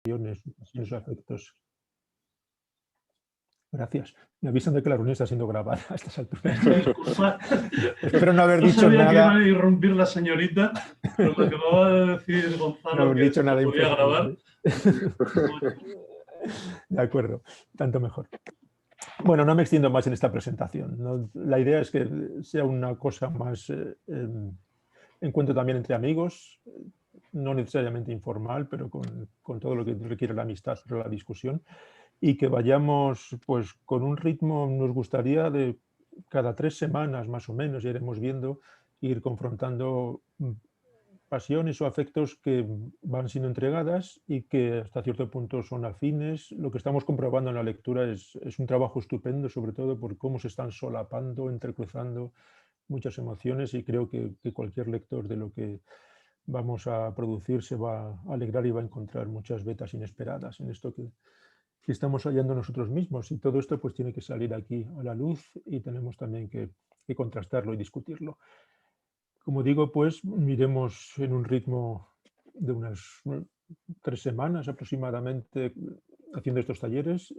sus afectos. Gracias. Me avisan de que la reunión está siendo grabada a estas alturas. Disculpa. Espero no haber dicho sabía nada. que iba a irrumpir la señorita, pero me acababa de decir Gonzalo No haber que dicho se nada podía grabar. De acuerdo, tanto mejor. Bueno, no me extiendo más en esta presentación, ¿no? La idea es que sea una cosa más encuentro también entre amigos, no necesariamente informal, pero con todo lo que requiere la amistad sobre la discusión, y que vayamos pues con un ritmo, nos gustaría de cada 3 semanas más o menos, ya iremos viendo, ir confrontando pasiones o afectos que van siendo entregadas y que hasta cierto punto son afines. Lo que estamos comprobando en la lectura es un trabajo estupendo, sobre todo por cómo se están solapando, entrecruzando muchas emociones, y creo que cualquier lector de lo que vamos a producir se va a alegrar y va a encontrar muchas vetas inesperadas en esto que estamos hallando nosotros mismos, y todo esto pues tiene que salir aquí a la luz y tenemos también que contrastarlo y discutirlo. Como digo, pues iremos en un ritmo de unas 3 semanas aproximadamente haciendo estos talleres,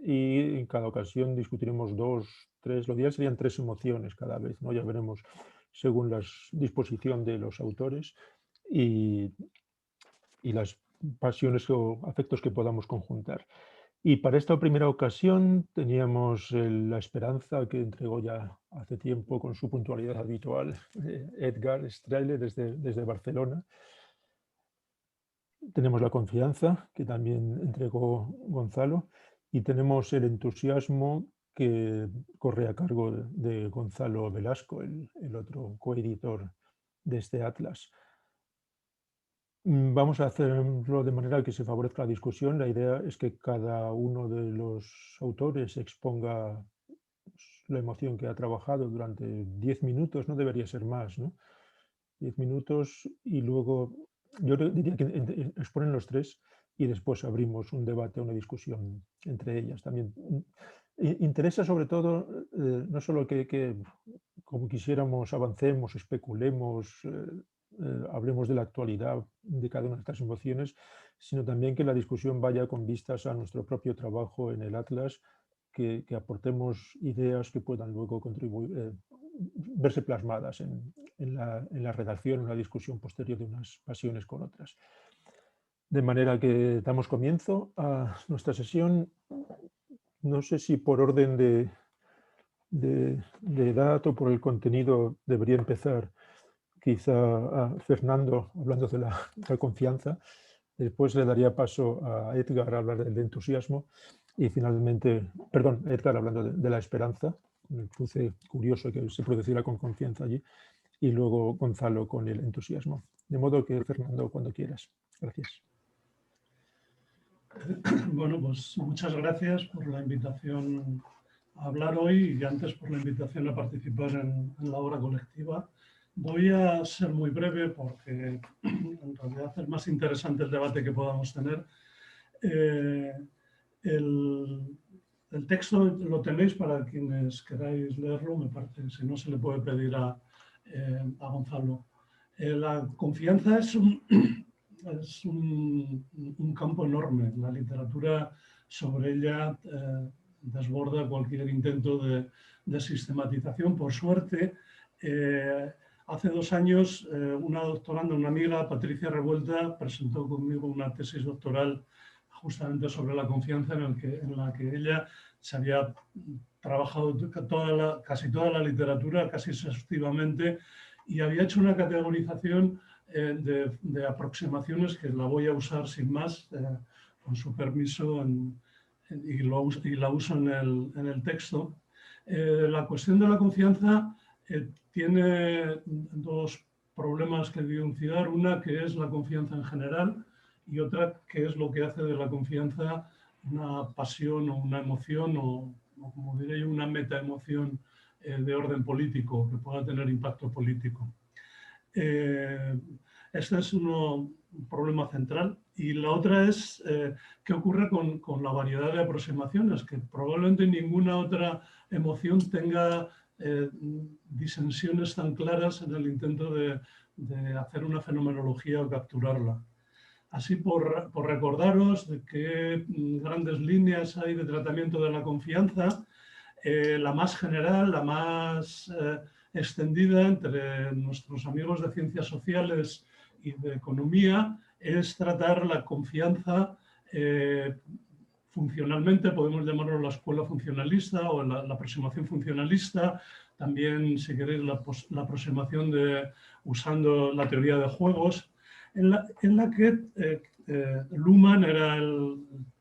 y en cada ocasión discutiremos 2, 3, lo ideal serían 3 emociones cada vez, ¿no? Ya veremos según la disposición de los autores y las pasiones o afectos que podamos conjuntar. Y para esta primera ocasión teníamos la esperanza que entregó ya hace tiempo con su puntualidad habitual Edgar Straehle desde Barcelona. Tenemos la confianza que también entregó Gonzalo, y tenemos el entusiasmo que corre a cargo de Gonzalo Velasco, el otro coeditor de este atlas. Vamos a hacerlo de manera que se favorezca la discusión. La idea es que cada uno de los autores exponga la emoción que ha trabajado durante 10 minutos, no debería ser más, ¿no? 10 minutos, y luego yo diría que exponen los 3 y después abrimos un debate, una discusión entre ellas. También interesa sobre todo no solo que como quisiéramos avancemos, especulemos, hablemos de la actualidad de cada una de estas emociones, sino también que la discusión vaya con vistas a nuestro propio trabajo en el Atlas, que aportemos ideas que puedan luego contribuir, verse plasmadas en la redacción, en la discusión posterior de unas pasiones con otras. De manera que damos comienzo a nuestra sesión. No sé si por orden de edad o por el contenido debería empezar quizá a Fernando hablando de la confianza. Después le daría paso a Edgar a hablar del entusiasmo y finalmente, perdón, Edgar hablando de la esperanza, el cruce curioso que se produciera con confianza allí, y luego Gonzalo con el entusiasmo. De modo que, Fernando, cuando quieras. Gracias. Bueno, pues muchas gracias por la invitación a hablar hoy y antes por la invitación a participar en la obra colectiva. Voy a ser muy breve porque en realidad es más interesante el debate que podamos tener. El texto lo tenéis para quienes queráis leerlo, me parece, si no se le puede pedir a Gonzalo. La confianza es un campo enorme. La literatura sobre ella desborda cualquier intento de sistematización. Por suerte, hace 2 años una doctoranda, una amiga, Patricia Revuelta, presentó conmigo una tesis doctoral justamente sobre la confianza en la que ella se había trabajado casi toda la literatura, casi exhaustivamente, y había hecho una categorización de aproximaciones que la voy a usar sin más, con su permiso, y la uso en el texto. La cuestión de la confianza tiene 2 problemas que dilucidar. Una que es la confianza en general y otra que es lo que hace de la confianza una pasión o una emoción o como diré yo, una metaemoción de orden político que pueda tener impacto político. Este es un problema central. Y la otra es qué ocurre con la variedad de aproximaciones, que probablemente ninguna otra emoción tenga disensiones tan claras en el intento de hacer una fenomenología o capturarla. así por recordaros de qué grandes líneas hay de tratamiento de la confianza. La más general, la más extendida entre nuestros amigos de ciencias sociales y de economía es tratar la confianza funcionalmente, podemos llamarlo la escuela funcionalista o la aproximación funcionalista, también si queréis la aproximación usando la teoría de juegos, en la que Luhmann era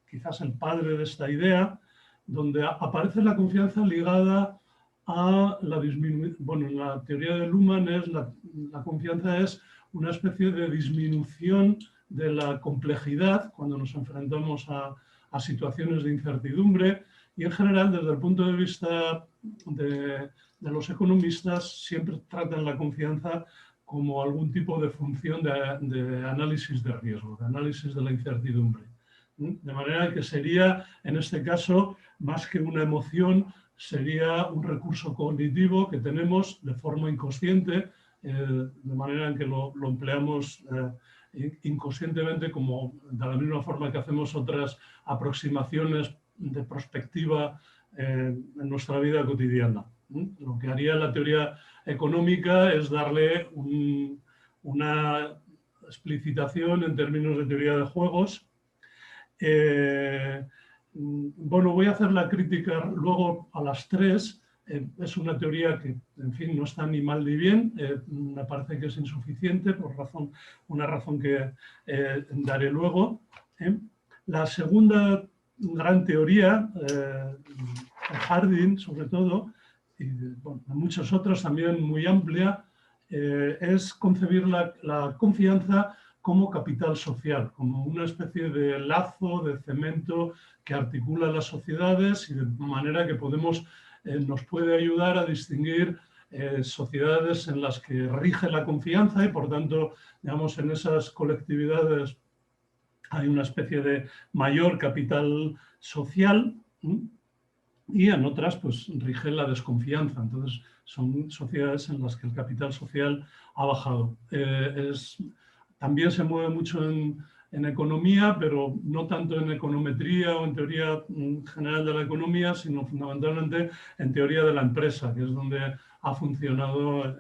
quizás el padre de esta idea, donde aparece la confianza ligada a la disminución. Bueno, en la teoría de Luhmann la confianza es una especie de disminución de la complejidad cuando nos enfrentamos a situaciones de incertidumbre, y en general desde el punto de vista de los economistas siempre tratan la confianza como algún tipo de función de análisis de riesgo, de análisis de la incertidumbre. De manera que sería, en este caso, más que una emoción, sería un recurso cognitivo que tenemos de forma inconsciente, de manera en que lo empleamos inconscientemente, como de la misma forma que hacemos otras aproximaciones de perspectiva en nuestra vida cotidiana. Lo que haría la teoría económica es darle una explicitación en términos de teoría de juegos. Bueno, voy a hacer la crítica luego a las tres. Es una teoría que, en fin, no está ni mal ni bien. Me parece que es insuficiente por una razón que daré luego. La segunda gran teoría, Harding sobre todo, y bueno, muchas otras también muy amplia, es concebir la confianza como capital social, como una especie de lazo, de cemento que articula las sociedades y de manera que nos puede ayudar a distinguir sociedades en las que rige la confianza y por tanto, digamos, en esas colectividades hay una especie de mayor capital social y en otras pues rige la desconfianza. Entonces son sociedades en las que el capital social ha bajado. También se mueve mucho en economía, pero no tanto en econometría o en teoría general de la economía, sino fundamentalmente en teoría de la empresa, que es donde ha funcionado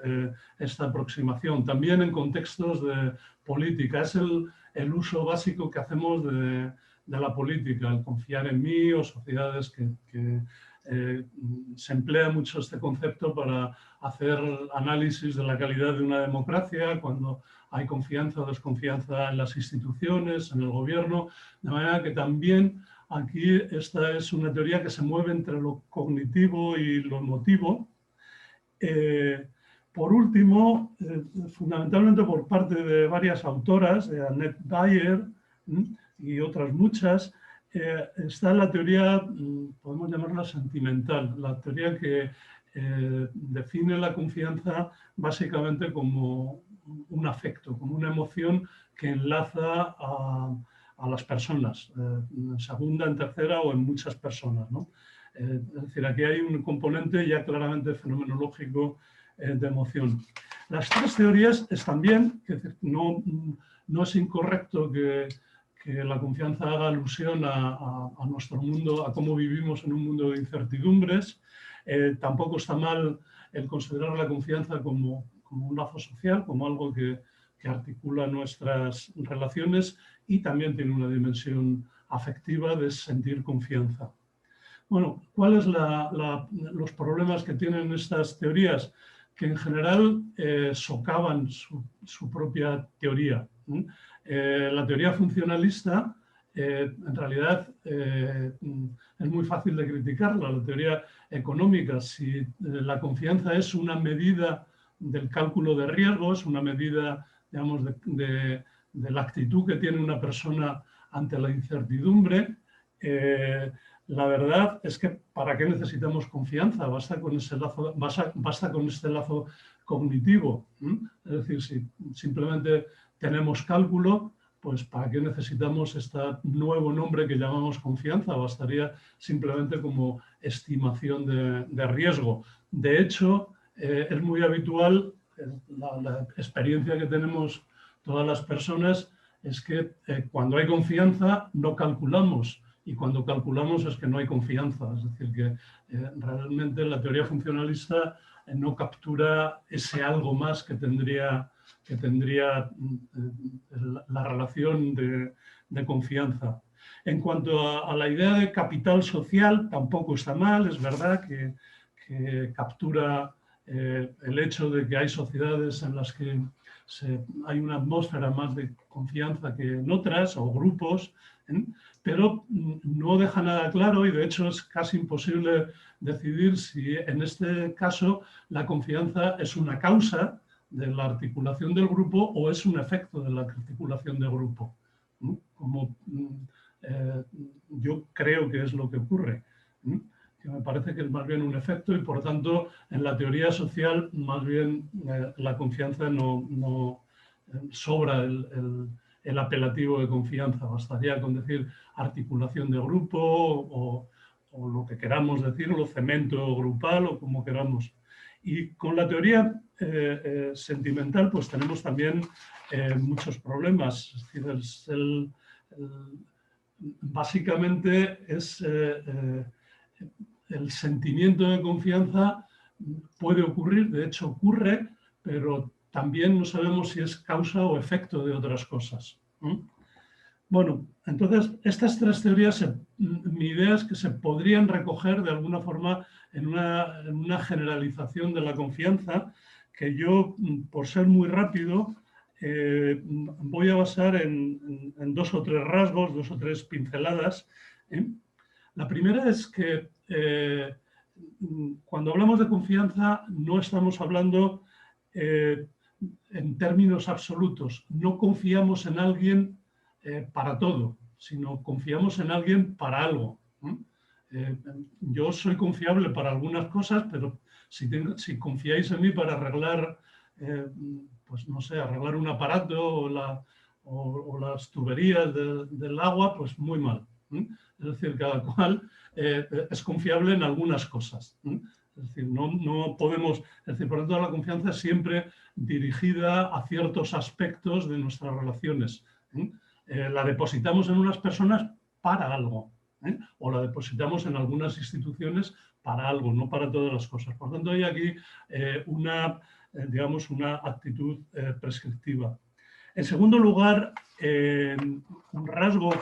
esta aproximación. También en contextos de política. Es el uso básico que hacemos de la política, el confiar en mí o sociedades que se emplea mucho este concepto para hacer análisis de la calidad de una democracia, cuando hay confianza o desconfianza en las instituciones, en el gobierno, de manera que también aquí esta es una teoría que se mueve entre lo cognitivo y lo emotivo. Por último, fundamentalmente por parte de varias autoras, de Annette Dyer y otras muchas, está la teoría, podemos llamarla sentimental, la teoría que define la confianza básicamente como un afecto, como una emoción que enlaza a las personas, en segunda, en tercera o en muchas personas, ¿no? Es decir, aquí hay un componente ya claramente fenomenológico de emoción. Las tres teorías están bien, es decir, no es incorrecto que la confianza haga alusión a nuestro mundo, a cómo vivimos en un mundo de incertidumbres. Tampoco está mal el considerar la confianza como un lazo social, como algo que articula nuestras relaciones y también tiene una dimensión afectiva de sentir confianza. Bueno, ¿cuáles los problemas que tienen estas teorías? Que en general socavan su propia teoría. La teoría funcionalista, en realidad, es muy fácil de criticarla. La teoría económica, si la confianza es una medida del cálculo de riesgos, una medida, digamos, de la actitud que tiene una persona ante la incertidumbre, la verdad es que ¿para qué necesitamos confianza? Basta con este lazo cognitivo. Es decir, si simplemente tenemos cálculo, pues ¿para qué necesitamos este nuevo nombre que llamamos confianza? Bastaría simplemente como estimación de riesgo. De hecho, es muy habitual, la experiencia que tenemos todas las personas es que cuando hay confianza no calculamos, y cuando calculamos es que no hay confianza. Es decir, que realmente la teoría funcionalista no captura ese algo más que tendría la relación de confianza. En cuanto a la idea de capital social, tampoco está mal. Es verdad que captura el hecho de que hay sociedades en las que hay una atmósfera más de confianza que en otras, o grupos, pero no deja nada claro, y de hecho es casi imposible decidir si en este caso la confianza es una causa de la articulación del grupo o es un efecto de la articulación del grupo, ¿no? Como yo creo que es lo que ocurre, ¿no? Que me parece que es más bien un efecto, y por tanto en la teoría social más bien la confianza no sobra el apelativo de confianza. Bastaría con decir articulación de grupo o lo que queramos decirlo, cemento grupal o como queramos. Y con la teoría sentimental pues tenemos también muchos problemas. Es decir, básicamente es el sentimiento de confianza puede ocurrir, de hecho ocurre, pero también no sabemos si es causa o efecto de otras cosas. Bueno, entonces estas tres teorías, mi idea es que se podrían recoger de alguna forma en una generalización de la confianza, que yo, por ser muy rápido, voy a basar en dos o tres rasgos, dos o tres pinceladas. La primera es que cuando hablamos de confianza no estamos hablando en términos absolutos. No confiamos en alguien para todo, sino confiamos en alguien para algo. Yo soy confiable para algunas cosas, pero si confiáis en mí para arreglar, pues no sé, arreglar un aparato o las tuberías del agua, pues muy mal. Es decir, cada cual es confiable en algunas cosas. Es decir, no podemos, es decir, por lo tanto la confianza es siempre dirigida a ciertos aspectos de nuestras relaciones. La depositamos en unas personas para algo, o la depositamos en algunas instituciones para algo, no para todas las cosas. Por tanto, hay aquí digamos, una actitud prescriptiva. En segundo lugar, un rasgo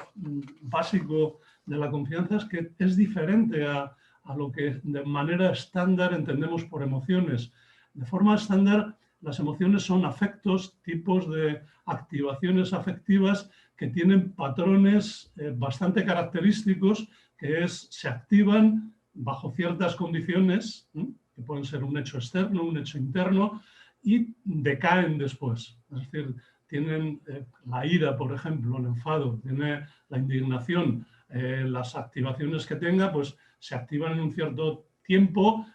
básico de la confianza es que es diferente a lo que de manera estándar entendemos por emociones. De forma estándar, las emociones son afectos, tipos de activaciones afectivas que tienen patrones bastante característicos, que se activan bajo ciertas condiciones, que pueden ser un hecho externo, un hecho interno, y decaen después. Es decir, tienen la ira, por ejemplo, el enfado, tiene la indignación, las activaciones que tenga, pues se activan en un cierto tiempo,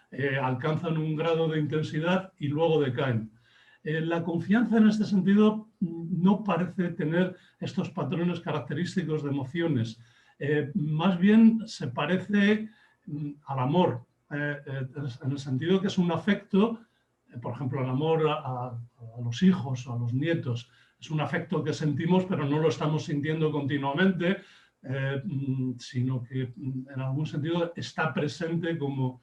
alcanzan un grado de intensidad y luego decaen. La confianza en este sentido no parece tener estos patrones característicos de emociones. Más bien se parece al amor, en el sentido que es un afecto, por ejemplo, el amor a los hijos o a los nietos. Es un afecto que sentimos, pero no lo estamos sintiendo continuamente, sino que en algún sentido está presente como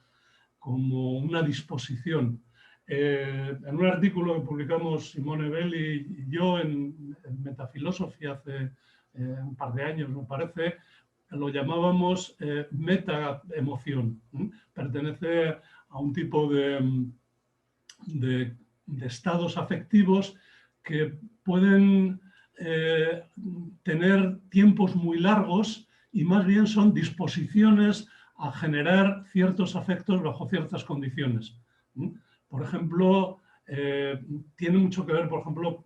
una disposición. En un artículo que publicamos Simone Belli y yo en Metafilosofía hace un par de años, me parece, lo llamábamos metaemoción. Pertenece a un tipo de estados afectivos que pueden tener tiempos muy largos y más bien son disposiciones a generar ciertos afectos bajo ciertas condiciones. Por ejemplo, tiene mucho que ver, por ejemplo,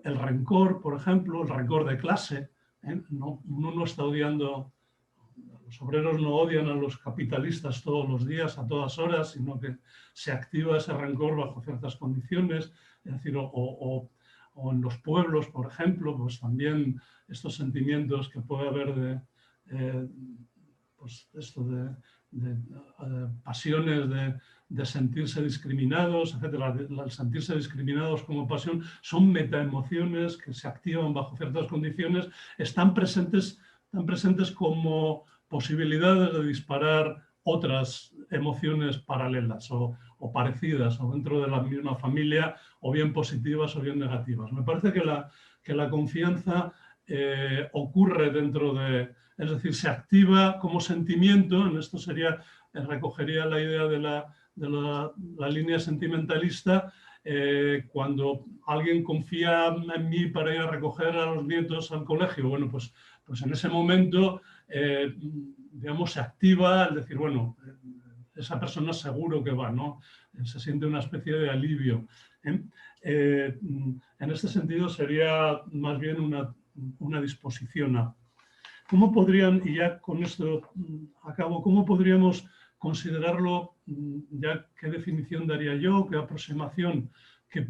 el rencor, por ejemplo, el rencor de clase. Uno no está odiando, los obreros no odian a los capitalistas todos los días, a todas horas, sino que se activa ese rencor bajo ciertas condiciones. Es decir, o en los pueblos, por ejemplo, pues también estos sentimientos que puede haber pues esto pasiones de sentirse discriminados, etc. El sentirse discriminados como pasión son metaemociones que se activan bajo ciertas condiciones, están presentes como posibilidades de disparar otras emociones paralelas o parecidas o dentro de la misma familia, o bien positivas o bien negativas. Me parece que la confianza ocurre dentro de, es decir, se activa como sentimiento. En esto recogería la idea de la línea sentimentalista. Cuando alguien confía en mí para ir a recoger a los nietos al colegio, bueno, pues en ese momento, digamos, se activa el decir, bueno, esa persona seguro que va, ¿no? Se siente una especie de alivio. En este sentido sería más bien una disposición a. ¿Cómo podrían, y ya con esto acabo, cómo podríamos considerarlo, ya qué definición daría yo, qué aproximación, que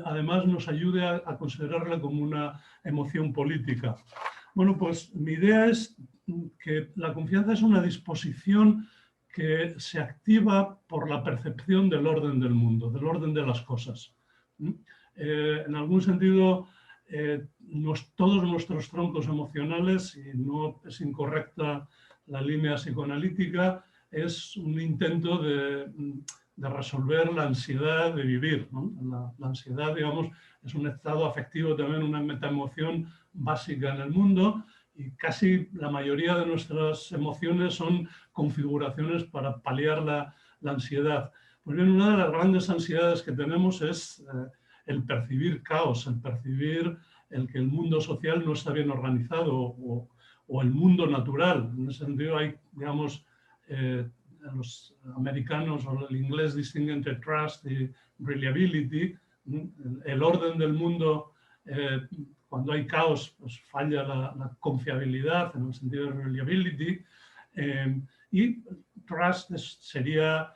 además nos ayude a considerarla como una emoción política? Bueno, pues mi idea es que la confianza es una disposición que se activa por la percepción del orden del mundo, del orden de las cosas. En algún sentido, todos nuestros troncos emocionales, si no es incorrecta la línea psicoanalítica, es un intento de resolver la ansiedad de vivir, ¿no? La ansiedad, digamos, es un estado afectivo, también una metaemoción básica en el mundo, y casi la mayoría de nuestras emociones son configuraciones para paliar la ansiedad. Pues bien, una de las grandes ansiedades que tenemos es el percibir caos, el percibir que el mundo social no está bien organizado, o el mundo natural. En ese sentido hay, digamos, los americanos o el inglés distinguen entre trust y reliability. El orden del mundo, cuando hay caos, pues falla la confiabilidad en el sentido de reliability, y trust sería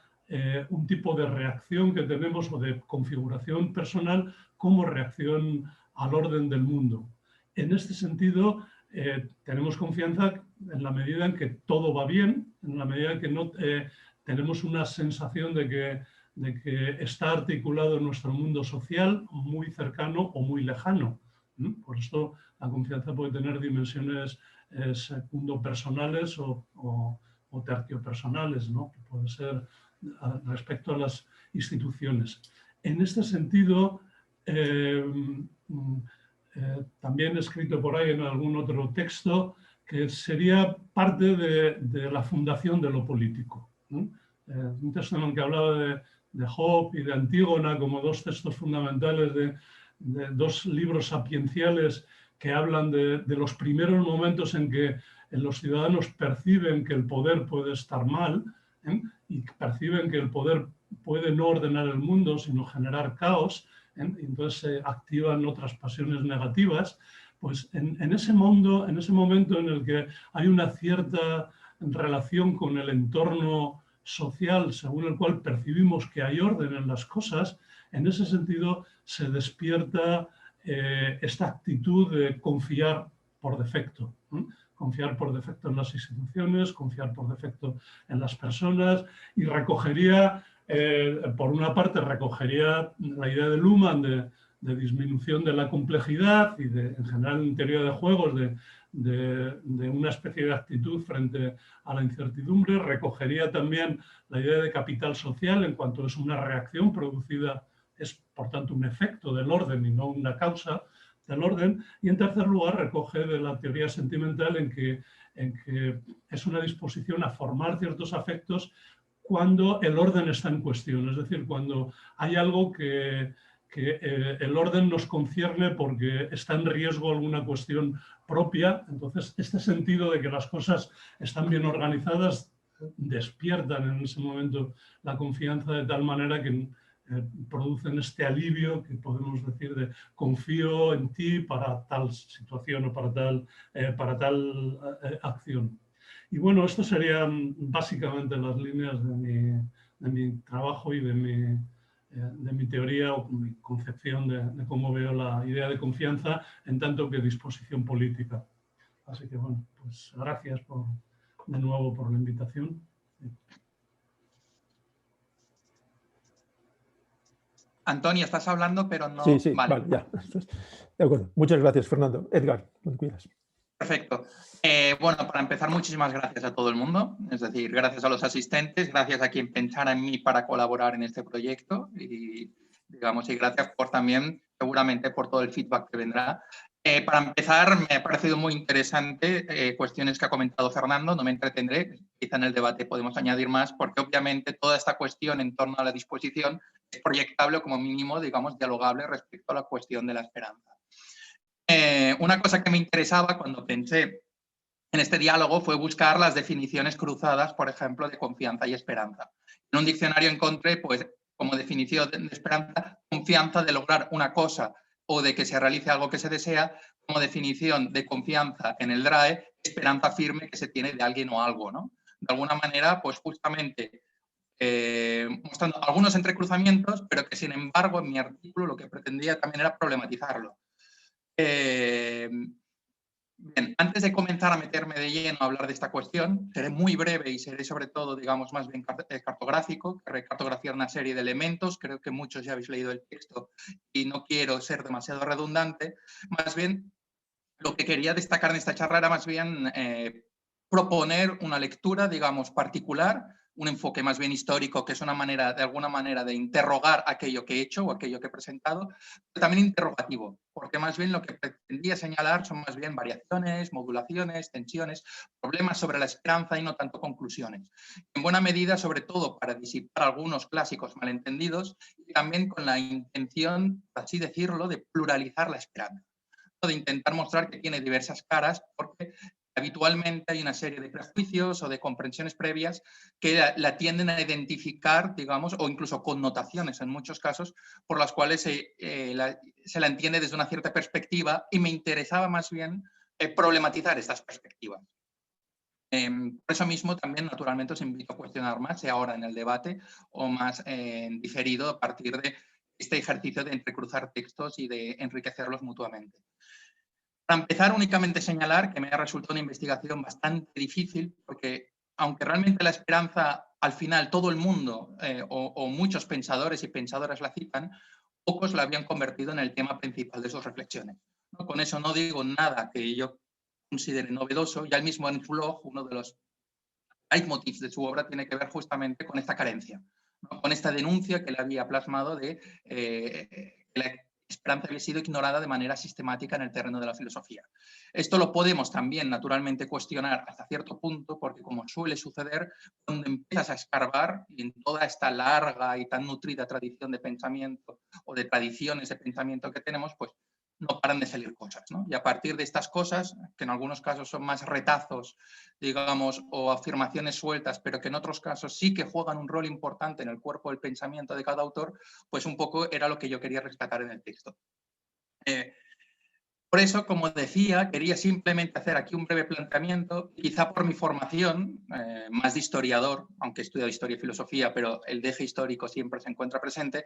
un tipo de reacción que tenemos, o de configuración personal como reacción al orden del mundo. En este sentido, tenemos confianza en la medida en que todo va bien, en la medida en que no tenemos una sensación de que está articulado nuestro mundo social muy cercano o muy lejano. Por esto la confianza puede tener dimensiones secundopersonales o terciopersonales, ¿no? Que puede ser respecto a las instituciones. En este sentido, también he escrito por ahí en algún otro texto que sería parte de la fundación de lo político. Un texto en el que hablaba de Hobbes y de Antígona como dos textos fundamentales, de dos libros sapienciales que hablan de los primeros momentos en que los ciudadanos perciben que el poder puede estar mal, y perciben que el poder puede no ordenar el mundo, sino generar caos, entonces se activan otras pasiones negativas. Pues en ese mundo, en ese momento en el que hay una cierta relación con el entorno social según el cual percibimos que hay orden en las cosas, en ese sentido se despierta esta actitud de confiar por defecto. Confiar por defecto en las instituciones, confiar por defecto en las personas, y recogería, por una parte, recogería la idea de Luhmann de disminución de la complejidad y en general en teoría de juegos de una especie de actitud frente a la incertidumbre. Recogería también la idea de capital social en cuanto es una reacción producida, es por tanto un efecto del orden y no una causa del orden. Y en tercer lugar recoge de la teoría sentimental en que es una disposición a formar ciertos afectos cuando el orden está en cuestión, es decir, cuando hay algo que el orden nos concierne porque está en riesgo alguna cuestión propia. Entonces, este sentido de que las cosas están bien organizadas despiertan en ese momento la confianza de tal manera que producen este alivio que podemos decir de confío en ti para tal situación o para tal acción. Y bueno, esto serían básicamente las líneas de mi trabajo y de mi teoría o mi concepción de cómo veo la idea de confianza en tanto que disposición política. Así que bueno, pues gracias de nuevo por la invitación. Antonio, estás hablando, pero no... Sí, sí, vale, ya. De acuerdo. Muchas gracias, Fernando. Edgar, cuando quieras. Perfecto. Bueno, para empezar, muchísimas gracias a todo el mundo. Es decir, gracias a los asistentes, gracias a quien pensara en mí para colaborar en este proyecto y, digamos, y gracias por también, seguramente, por todo el feedback que vendrá. Para empezar, me ha parecido muy interesante cuestiones que ha comentado Fernando, no me entretendré, quizá en el debate podemos añadir más, porque obviamente toda esta cuestión en torno a la disposición es proyectable o como mínimo, digamos, dialogable respecto a la cuestión de la esperanza. Una cosa que me interesaba cuando pensé en este diálogo fue buscar las definiciones cruzadas, por ejemplo, de confianza y esperanza. En un diccionario encontré, pues, como definición de esperanza, confianza de lograr una cosa o de que se realice algo que se desea, como definición de confianza en el DRAE, esperanza firme que se tiene de alguien o algo, ¿no? De alguna manera, pues justamente mostrando algunos entrecruzamientos, pero que sin embargo en mi artículo lo que pretendía también era problematizarlo. Bien, antes de comenzar a meterme de lleno a hablar de esta cuestión, seré muy breve y seré sobre todo, digamos, más bien cartográfico, cartografiar una serie de elementos, creo que muchos ya habéis leído el texto y no quiero ser demasiado redundante, más bien lo que quería destacar en esta charla era más bien proponer una lectura, digamos, particular, un enfoque más bien histórico, que es una manera, de alguna manera, de interrogar aquello que he hecho o aquello que he presentado, pero también interrogativo, porque más bien lo que pretendía señalar son más bien variaciones, modulaciones, tensiones, problemas sobre la esperanza y no tanto conclusiones. En buena medida, sobre todo, para disipar algunos clásicos malentendidos y también con la intención, por así decirlo, de pluralizar la esperanza, de intentar mostrar que tiene diversas caras, porque habitualmente hay una serie de prejuicios o de comprensiones previas que la tienden a identificar, digamos, o incluso connotaciones en muchos casos, por las cuales se la entiende desde una cierta perspectiva, y me interesaba más bien problematizar estas perspectivas. Por eso mismo también, naturalmente, os invito a cuestionar más, sea ahora en el debate o más diferido a partir de este ejercicio de entrecruzar textos y de enriquecerlos mutuamente. Para empezar, únicamente señalar que me ha resultado una investigación bastante difícil, porque aunque realmente la esperanza, al final, todo el mundo o muchos pensadores y pensadoras la citan, pocos la habían convertido en el tema principal de sus reflexiones, ¿no? Con eso no digo nada que yo considere novedoso. Ya el mismo Ernst Bloch, uno de los leitmotivs de su obra, tiene que ver justamente con esta carencia, ¿no? Con esta denuncia que le había plasmado de que la esperanza había sido ignorada de manera sistemática en el terreno de la filosofía. Esto lo podemos también, naturalmente, cuestionar hasta cierto punto, porque como suele suceder, cuando empiezas a escarbar y en toda esta larga y tan nutrida tradición de pensamiento o de tradiciones de pensamiento que tenemos, pues no paran de salir cosas, ¿no? Y a partir de estas cosas, que en algunos casos son más retazos, digamos, o afirmaciones sueltas, pero que en otros casos sí que juegan un rol importante en el cuerpo del pensamiento de cada autor, pues un poco era lo que yo quería rescatar en el texto. Por eso, como decía, quería simplemente hacer aquí un breve planteamiento, quizá por mi formación, más de historiador, aunque he estudiado historia y filosofía, pero el deje histórico siempre se encuentra presente,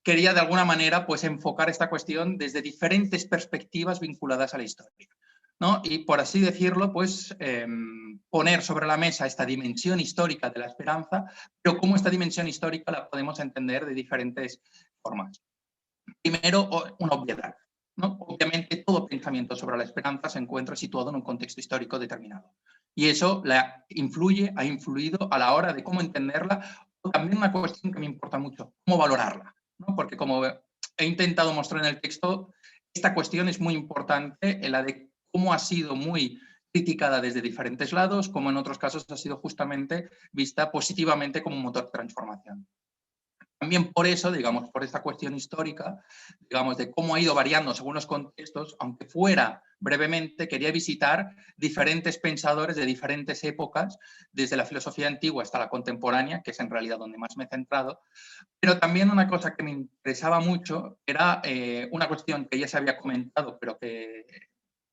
quería de alguna manera pues enfocar esta cuestión desde diferentes perspectivas vinculadas a la historia, ¿no? Y por así decirlo, pues poner sobre la mesa esta dimensión histórica de la esperanza, pero cómo esta dimensión histórica la podemos entender de diferentes formas. Primero, una obviedad, ¿no? Obviamente, todo pensamiento sobre la esperanza se encuentra situado en un contexto histórico determinado. Y eso ha influido a la hora de cómo entenderla, o también una cuestión que me importa mucho, cómo valorarla, ¿no? Porque como he intentado mostrar en el texto, esta cuestión es muy importante en la de cómo ha sido muy criticada desde diferentes lados, como en otros casos ha sido justamente vista positivamente como un motor de transformación. También por eso, digamos, por esta cuestión histórica, digamos, de cómo ha ido variando según los contextos, aunque fuera brevemente, quería visitar diferentes pensadores de diferentes épocas, desde la filosofía antigua hasta la contemporánea, que es en realidad donde más me he centrado. Pero también una cosa que me interesaba mucho era una cuestión que ya se había comentado, pero que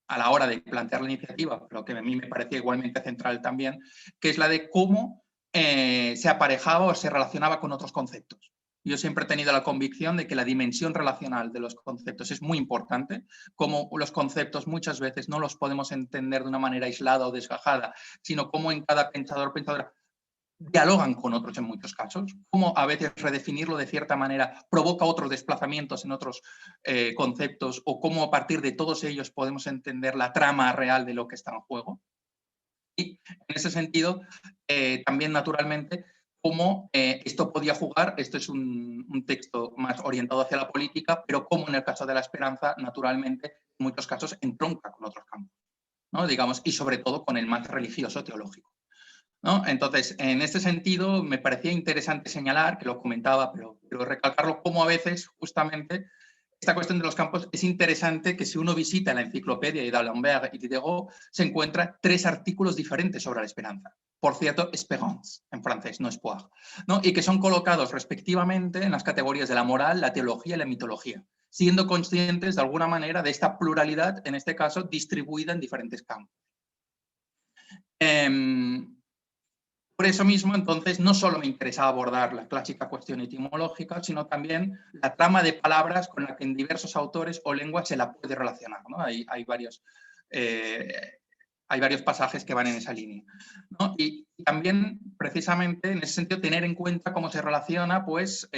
a la hora de plantear la iniciativa, pero que a mí me parecía igualmente central también, que es la de cómo se aparejaba o se relacionaba con otros conceptos. Yo siempre he tenido la convicción de que la dimensión relacional de los conceptos es muy importante, como los conceptos muchas veces no los podemos entender de una manera aislada o desgajada, sino como en cada pensador o pensadora dialogan con otros en muchos casos, cómo a veces redefinirlo de cierta manera provoca otros desplazamientos en otros conceptos, o cómo a partir de todos ellos podemos entender la trama real de lo que está en juego. Y en ese sentido, también naturalmente, cómo esto podía jugar, esto es un texto más orientado hacia la política, pero cómo en el caso de la esperanza, naturalmente, en muchos casos entronca con otros campos, ¿no? Digamos, y sobre todo con el más religioso teológico, ¿no? Entonces, en este sentido, me parecía interesante señalar, que lo comentaba, pero recalcarlo, cómo a veces, justamente, esta cuestión de los campos es interesante, que si uno visita la enciclopedia de d'Alembert y Diderot, se encuentra 3 artículos diferentes sobre la esperanza. Por cierto, espérance, en francés, no espoir, ¿no? Y que son colocados respectivamente en las categorías de la moral, la teología y la mitología, siendo conscientes de alguna manera de esta pluralidad, en este caso, distribuida en diferentes campos. Por eso mismo, entonces, no solo me interesaba abordar la clásica cuestión etimológica, sino también la trama de palabras con la que en diversos autores o lenguas se la puede relacionar, ¿no? Hay varios pasajes que van en esa línea, ¿no? Y también, precisamente, en ese sentido, tener en cuenta cómo se relaciona, pues,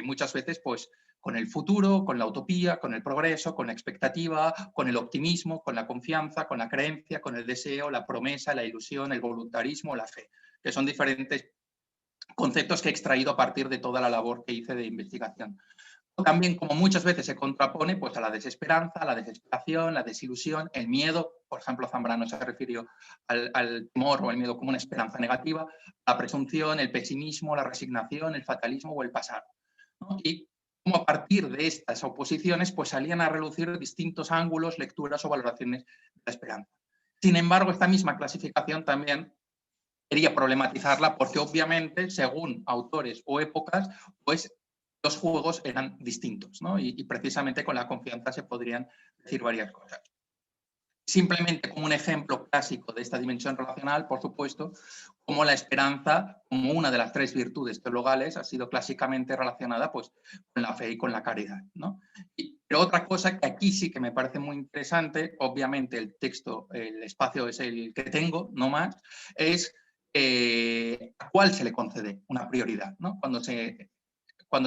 muchas veces, pues, con el futuro, con la utopía, con el progreso, con la expectativa, con el optimismo, con la confianza, con la creencia, con el deseo, la promesa, la ilusión, el voluntarismo, la fe, que son diferentes conceptos que he extraído a partir de toda la labor que hice de investigación. También, como muchas veces se contrapone, pues, a la desesperanza, a la desesperación, la desilusión, el miedo. Por ejemplo, Zambrano se refirió al temor o el miedo como una esperanza negativa, la presunción, el pesimismo, la resignación, el fatalismo o el pasado, ¿no? Y como a partir de estas oposiciones, pues, salían a relucir distintos ángulos, lecturas o valoraciones de la esperanza. Sin embargo, esta misma clasificación también quería problematizarla, porque obviamente, según autores o épocas, pues los juegos eran distintos, ¿no? Y precisamente con la confianza se podrían decir varias cosas. Simplemente como un ejemplo clásico de esta dimensión relacional, por supuesto, como la esperanza, como una de las 3 virtudes teologales, ha sido clásicamente relacionada, pues, con la fe y con la caridad, ¿no? Pero otra cosa que aquí sí que me parece muy interesante, obviamente el texto, el espacio es el que tengo, no más, es a cuál se le concede una prioridad, ¿no? Cuando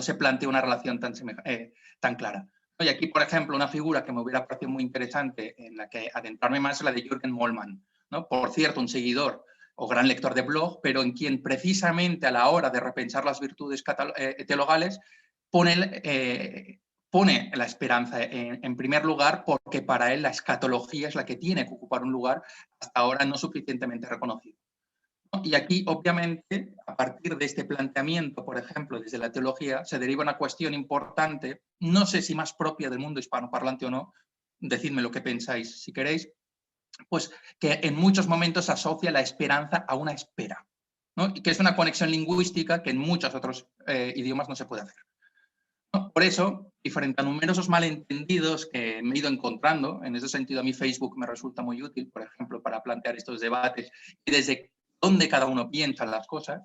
se plantea una relación tan clara. Y aquí, por ejemplo, una figura que me hubiera parecido muy interesante, en la que adentrarme más, es la de Jürgen Mollmann, ¿no? Por cierto, un seguidor o gran lector de blog, pero en quien precisamente a la hora de repensar las virtudes teologales pone la esperanza en primer lugar, porque para él la escatología es la que tiene que ocupar un lugar hasta ahora no suficientemente reconocido. Y aquí, obviamente, a partir de este planteamiento, por ejemplo, desde la teología, se deriva una cuestión importante, no sé si más propia del mundo hispanoparlante o no, decidme lo que pensáis si queréis, pues que en muchos momentos asocia la esperanza a una espera, ¿no? Y que es una conexión lingüística que en muchos otros idiomas no se puede hacer, ¿no? Por eso, y frente a numerosos malentendidos que me he ido encontrando, en ese sentido a mí Facebook me resulta muy útil, por ejemplo, para plantear estos debates y desde dónde cada uno piensa las cosas,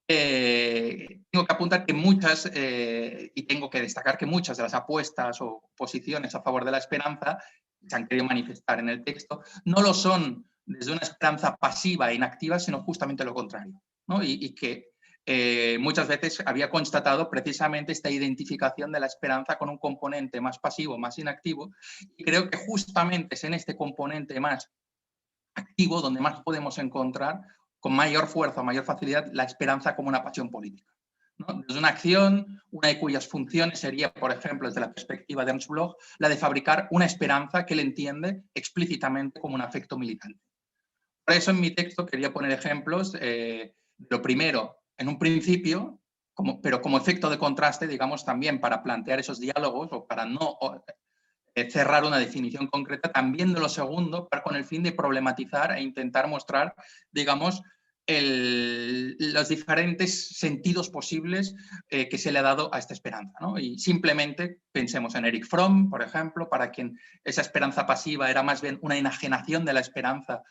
tengo que apuntar que muchas, y tengo que destacar que muchas de las apuestas o posiciones a favor de la esperanza que se han querido manifestar en el texto no lo son desde una esperanza pasiva e inactiva, sino justamente lo contrario, ¿no? Y que muchas veces había constatado precisamente esta identificación de la esperanza con un componente más pasivo, más inactivo, y creo que justamente es en este componente más activo donde más podemos encontrar con mayor fuerza, mayor facilidad, la esperanza como una pasión política, ¿no? Desde una acción, una de cuyas funciones sería, por ejemplo, desde la perspectiva de Ernst Bloch, la de fabricar una esperanza que él entiende explícitamente como un afecto militante. Por eso en mi texto quería poner ejemplos de lo primero, en un principio, pero como efecto de contraste, digamos, también para plantear esos diálogos o para no cerrar una definición concreta, también de lo segundo, con el fin de problematizar e intentar mostrar, digamos, los diferentes sentidos posibles que se le ha dado a esta esperanza, ¿no? Y simplemente pensemos en Erich Fromm, por ejemplo, para quien esa esperanza pasiva era más bien una enajenación de la esperanza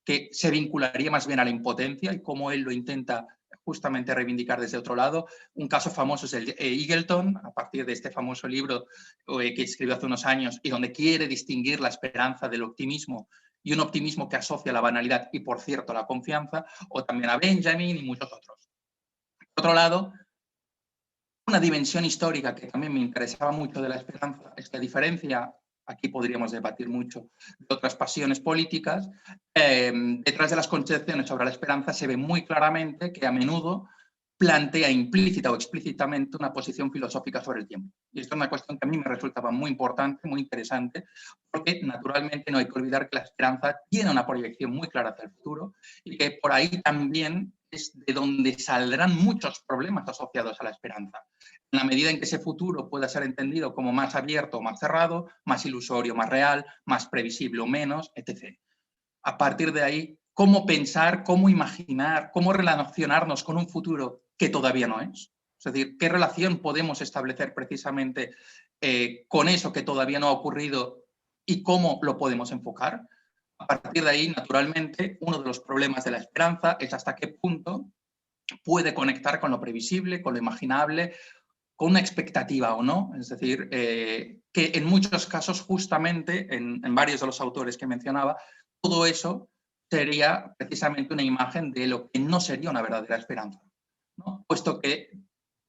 que se vincularía más bien a la impotencia, y cómo él lo intenta justamente reivindicar desde otro lado. Un caso famoso es el de Eagleton, a partir de este famoso libro que escribió hace unos años y donde quiere distinguir la esperanza del optimismo, y un optimismo que asocia la banalidad y, por cierto, la confianza, o también a Benjamin y muchos otros. Por otro lado, una dimensión histórica que también me interesaba mucho de la esperanza es que, a diferencia, aquí podríamos debatir mucho, de otras pasiones políticas, detrás de las concepciones sobre la esperanza se ve muy claramente que a menudo plantea implícita o explícitamente una posición filosófica sobre el tiempo. Y esto es una cuestión que a mí me resultaba muy importante, muy interesante, porque naturalmente no hay que olvidar que la esperanza tiene una proyección muy clara hacia el futuro y que por ahí también es de donde saldrán muchos problemas asociados a la esperanza. En la medida en que ese futuro pueda ser entendido como más abierto o más cerrado, más ilusorio, más real, más previsible o menos, etc. A partir de ahí, cómo pensar, cómo imaginar, cómo relacionarnos con un futuro que todavía no es. Es decir, qué relación podemos establecer precisamente con eso que todavía no ha ocurrido y cómo lo podemos enfocar. A partir de ahí, naturalmente, uno de los problemas de la esperanza es hasta qué punto puede conectar con lo previsible, con lo imaginable, con una expectativa o no. Es decir, que en muchos casos, justamente, en varios de los autores que mencionaba, todo eso sería precisamente una imagen de lo que no sería una verdadera esperanza, ¿no? Puesto que,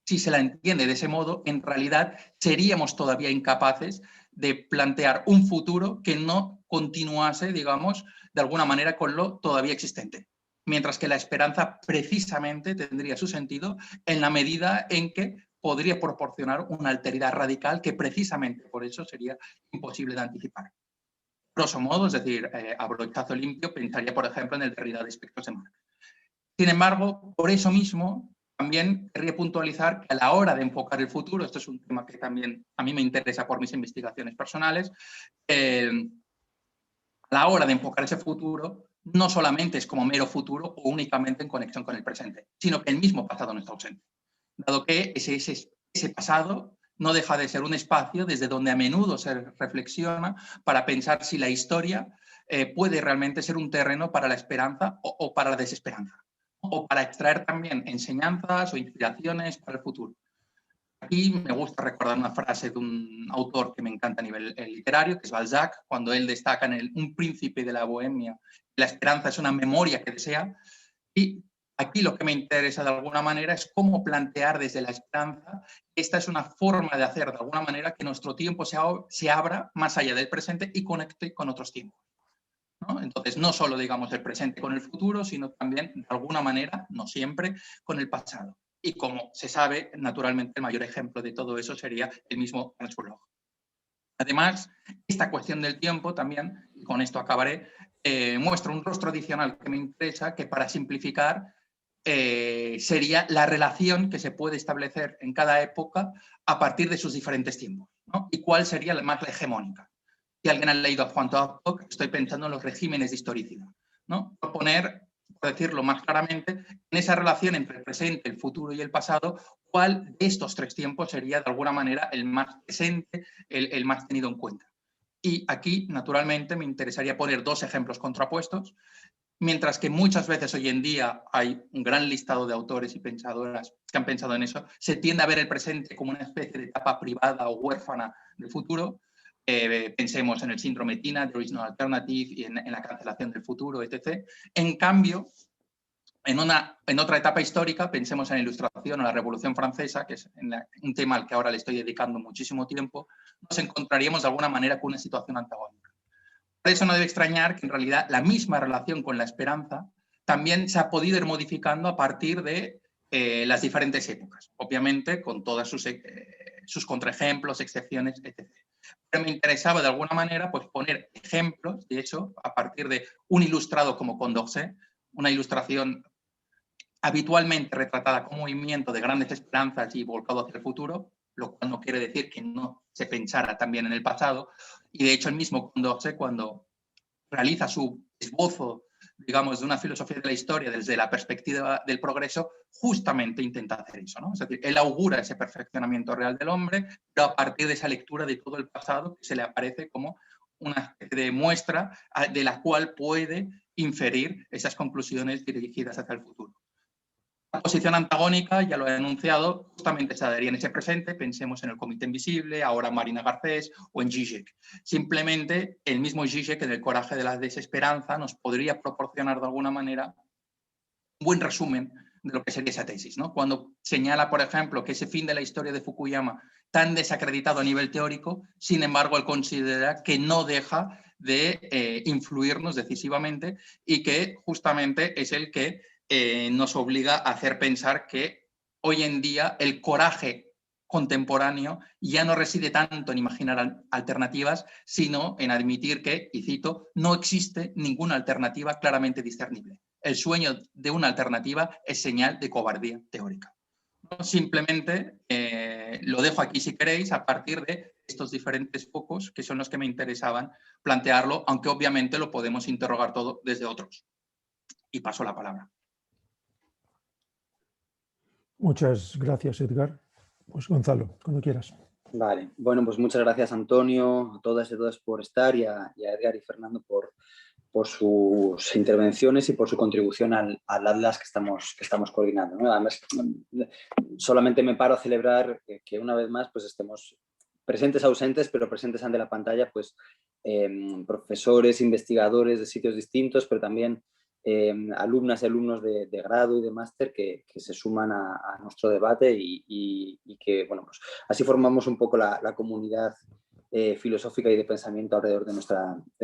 si se la entiende de ese modo, en realidad seríamos todavía incapaces de plantear un futuro que no continuase, digamos, de alguna manera con lo todavía existente. Mientras que la esperanza precisamente tendría su sentido en la medida en que podría proporcionar una alteridad radical que precisamente por eso sería imposible de anticipar. Grosso modo, es decir, a brochazo limpio, pensaría, por ejemplo, en el Derrida de espectros de Marx. Sin embargo, por eso mismo, también querría puntualizar que a la hora de enfocar el futuro, esto es un tema que también a mí me interesa por mis investigaciones personales, a la hora de enfocar ese futuro, no solamente es como mero futuro o únicamente en conexión con el presente, sino que el mismo pasado no está ausente, dado que ese pasado no deja de ser un espacio desde donde a menudo se reflexiona para pensar si la historia puede realmente ser un terreno para la esperanza o para la desesperanza, o para extraer también enseñanzas o inspiraciones para el futuro. Aquí me gusta recordar una frase de un autor que me encanta a nivel literario, que es Balzac, cuando él destaca en Un príncipe de la Bohemia, la esperanza es una memoria que desea. Y aquí lo que me interesa de alguna manera es cómo plantear desde la esperanza que esta es una forma de hacer de alguna manera que nuestro tiempo se abra más allá del presente y conecte con otros tiempos, ¿no? Entonces, no solo, digamos, el presente con el futuro, sino también, de alguna manera, no siempre, con el pasado. Y como se sabe, naturalmente, el mayor ejemplo de todo eso sería el mismo Ernst Bloch. Además, esta cuestión del tiempo también, y con esto acabaré, muestra un rostro adicional que me interesa, que para simplificar sería la relación que se puede establecer en cada época a partir de sus diferentes tiempos, ¿no? Y cuál sería la más hegemónica. Si alguien ha leído a Juan Tauch, estoy pensando en los regímenes de historicidad, ¿no? Proponer, por decirlo más claramente, en esa relación entre el presente, el futuro y el pasado, cuál de estos tres tiempos sería de alguna manera el más presente, el más tenido en cuenta. Y aquí, naturalmente, me interesaría poner dos ejemplos contrapuestos. Mientras que muchas veces hoy en día hay un gran listado de autores y pensadoras que han pensado en eso, se tiende a ver el presente como una especie de etapa privada o huérfana del futuro. Pensemos en el síndrome TINA, There is no alternative, y en la cancelación del futuro, etc. En cambio, en otra etapa histórica, pensemos en la Ilustración o la Revolución Francesa, que es un tema al que ahora le estoy dedicando muchísimo tiempo, nos encontraríamos de alguna manera con una situación antagónica. Por eso no debe extrañar que en realidad la misma relación con la esperanza también se ha podido ir modificando a partir de las diferentes épocas, obviamente con todos sus contraejemplos, excepciones, etc. Pero me interesaba de alguna manera pues, poner ejemplos, de hecho, a partir de un ilustrado como Condorcet, una ilustración habitualmente retratada como movimiento de grandes esperanzas y volcado hacia el futuro, lo cual no quiere decir que no se pensara también en el pasado. Y de hecho el mismo Condorcet, cuando realiza su esbozo, digamos, de una filosofía de la historia desde la perspectiva del progreso, justamente intenta hacer eso, ¿no? Es decir, él augura ese perfeccionamiento real del hombre, pero a partir de esa lectura de todo el pasado que se le aparece como una especie de muestra de la cual puede inferir esas conclusiones dirigidas hacia el futuro. La posición antagónica, ya lo he anunciado, justamente se daría en ese presente. Pensemos en el Comité Invisible, ahora Marina Garcés o en Zizek. Simplemente el mismo Zizek, en El coraje de la desesperanza, nos podría proporcionar de alguna manera un buen resumen de lo que sería esa tesis, ¿no? Cuando señala, por ejemplo, que ese fin de la historia de Fukuyama tan desacreditado a nivel teórico, sin embargo, él considera que no deja de influirnos decisivamente y que justamente es el que nos obliga a hacer pensar que hoy en día el coraje contemporáneo ya no reside tanto en imaginar alternativas, sino en admitir que, y cito, no existe ninguna alternativa claramente discernible. El sueño de una alternativa es señal de cobardía teórica. Simplemente lo dejo aquí si queréis, a partir de estos diferentes focos que son los que me interesaban plantearlo, aunque obviamente lo podemos interrogar todo desde otros. Y paso la palabra. Muchas gracias, Edgar. Pues Gonzalo, cuando quieras. Vale, bueno, pues muchas gracias, Antonio, a todas y todas por estar, y a Edgar y Fernando por sus intervenciones y por su contribución al Atlas que estamos coordinando, ¿no? Además, solamente me paro a celebrar que una vez más pues estemos presentes, ausentes, pero presentes ante la pantalla, pues profesores, investigadores de sitios distintos, pero también alumnas y alumnos de grado y de máster que se suman a nuestro debate y que, bueno, pues así formamos un poco la comunidad filosófica y de pensamiento alrededor de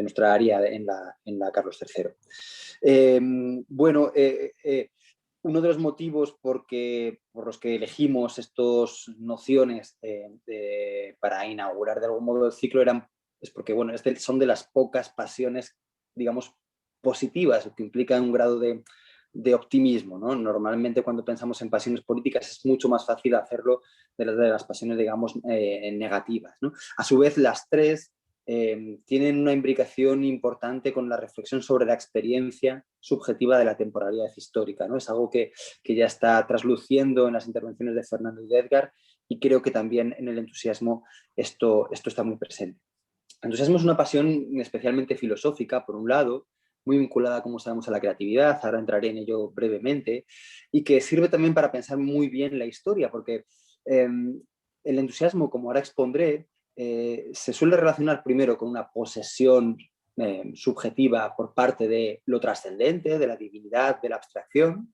nuestra área en la Carlos III. Bueno, uno de los motivos por los que elegimos estas nociones para inaugurar de algún modo el ciclo es porque, bueno, son de las pocas pasiones, digamos, positivas, que implican un grado de optimismo, ¿no? Normalmente cuando pensamos en pasiones políticas es mucho más fácil hacerlo de las pasiones, digamos, negativas, ¿no? A su vez, las tres tienen una imbricación importante con la reflexión sobre la experiencia subjetiva de la temporalidad histórica, ¿no? Es algo que ya está trasluciendo en las intervenciones de Fernando y de Edgar, y creo que también en el entusiasmo esto está muy presente. El entusiasmo es una pasión especialmente filosófica, por un lado, muy vinculada, como sabemos, a la creatividad, ahora entraré en ello brevemente, y que sirve también para pensar muy bien la historia, porque el entusiasmo, como ahora expondré, se suele relacionar primero con una posesión subjetiva por parte de lo trascendente, de la divinidad, de la abstracción,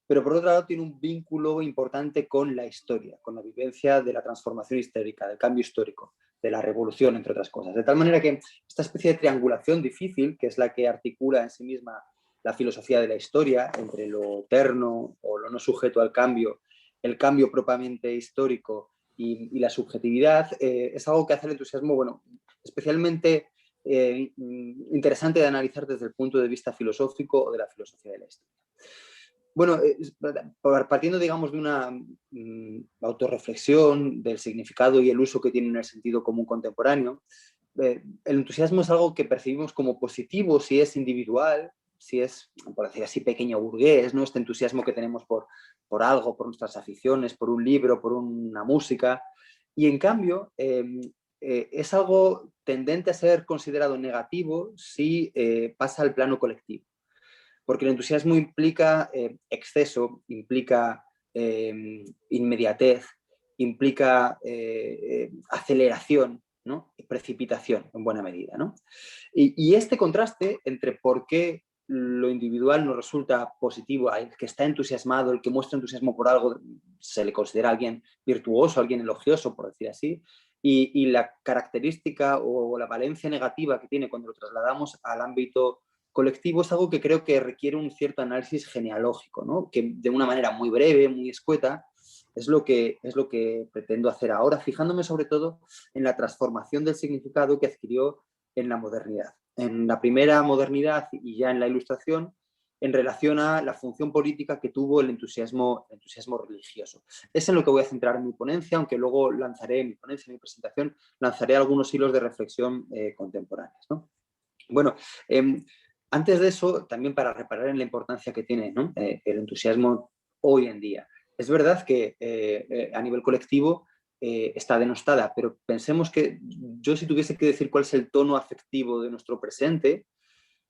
pero por otro lado tiene un vínculo importante con la historia, con la vivencia de la transformación histórica, del cambio histórico, de la revolución, entre otras cosas. De tal manera que esta especie de triangulación difícil, que es la que articula en sí misma la filosofía de la historia, entre lo eterno o lo no sujeto al cambio, el cambio propiamente histórico y la subjetividad, es algo que hace el entusiasmo, bueno, especialmente interesante de analizar desde el punto de vista filosófico o de la filosofía de la historia. Bueno, partiendo, digamos, de una autorreflexión del significado y el uso que tiene en el sentido común contemporáneo, el entusiasmo es algo que percibimos como positivo si es individual, si es, por decir así, pequeño burgués, ¿no? Este entusiasmo que tenemos por algo, por nuestras aficiones, por un libro, por una música. Y en cambio, es algo tendente a ser considerado negativo si pasa al plano colectivo. Porque el entusiasmo implica exceso, implica inmediatez, implica aceleración, ¿no? Y precipitación en buena medida, ¿no? Y este contraste entre por qué lo individual nos resulta positivo, el que está entusiasmado, el que muestra entusiasmo por algo, se le considera alguien virtuoso, alguien elogioso, por decir así, y la característica o la valencia negativa que tiene cuando lo trasladamos al ámbito colectivo es algo que creo que requiere un cierto análisis genealógico, ¿no? Que de una manera muy breve, muy escueta, es lo que pretendo hacer ahora, fijándome sobre todo en la transformación del significado que adquirió en la modernidad. En la primera modernidad y ya en la Ilustración, en relación a la función política que tuvo el entusiasmo religioso. Es en lo que voy a centrar en mi ponencia, aunque luego lanzaré en mi ponencia, en mi presentación, lanzaré algunos hilos de reflexión contemporáneos, ¿no? Bueno, antes de eso, también para reparar en la importancia que tiene, ¿no? El entusiasmo hoy en día. Es verdad que a nivel colectivo está denostada, pero pensemos que yo, si tuviese que decir cuál es el tono afectivo de nuestro presente,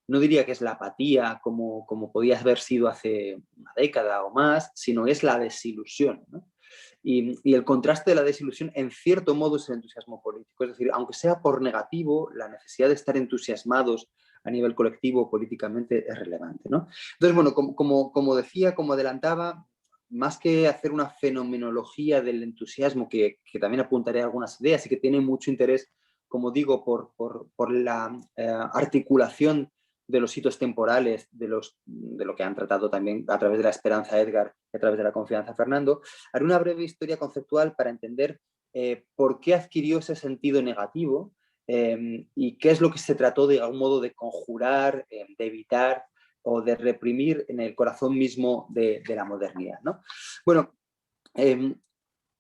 no diría que es la apatía como podía haber sido hace una década o más, sino es la desilusión, ¿no? Y el contraste de la desilusión, en cierto modo, es el entusiasmo político. Es decir, aunque sea por negativo, la necesidad de estar entusiasmados a nivel colectivo políticamente es relevante, ¿no? Entonces, bueno, como decía, como adelantaba, más que hacer una fenomenología del entusiasmo, que también apuntaré a algunas ideas y que tiene mucho interés, como digo, por la articulación de los hitos temporales, de lo que han tratado también a través de la esperanza Edgar y a través de la confianza Fernando, haré una breve historia conceptual para entender por qué adquirió ese sentido negativo y qué es lo que se trató de algún modo de conjurar, de evitar o de reprimir en el corazón mismo de la modernidad, ¿no? Bueno,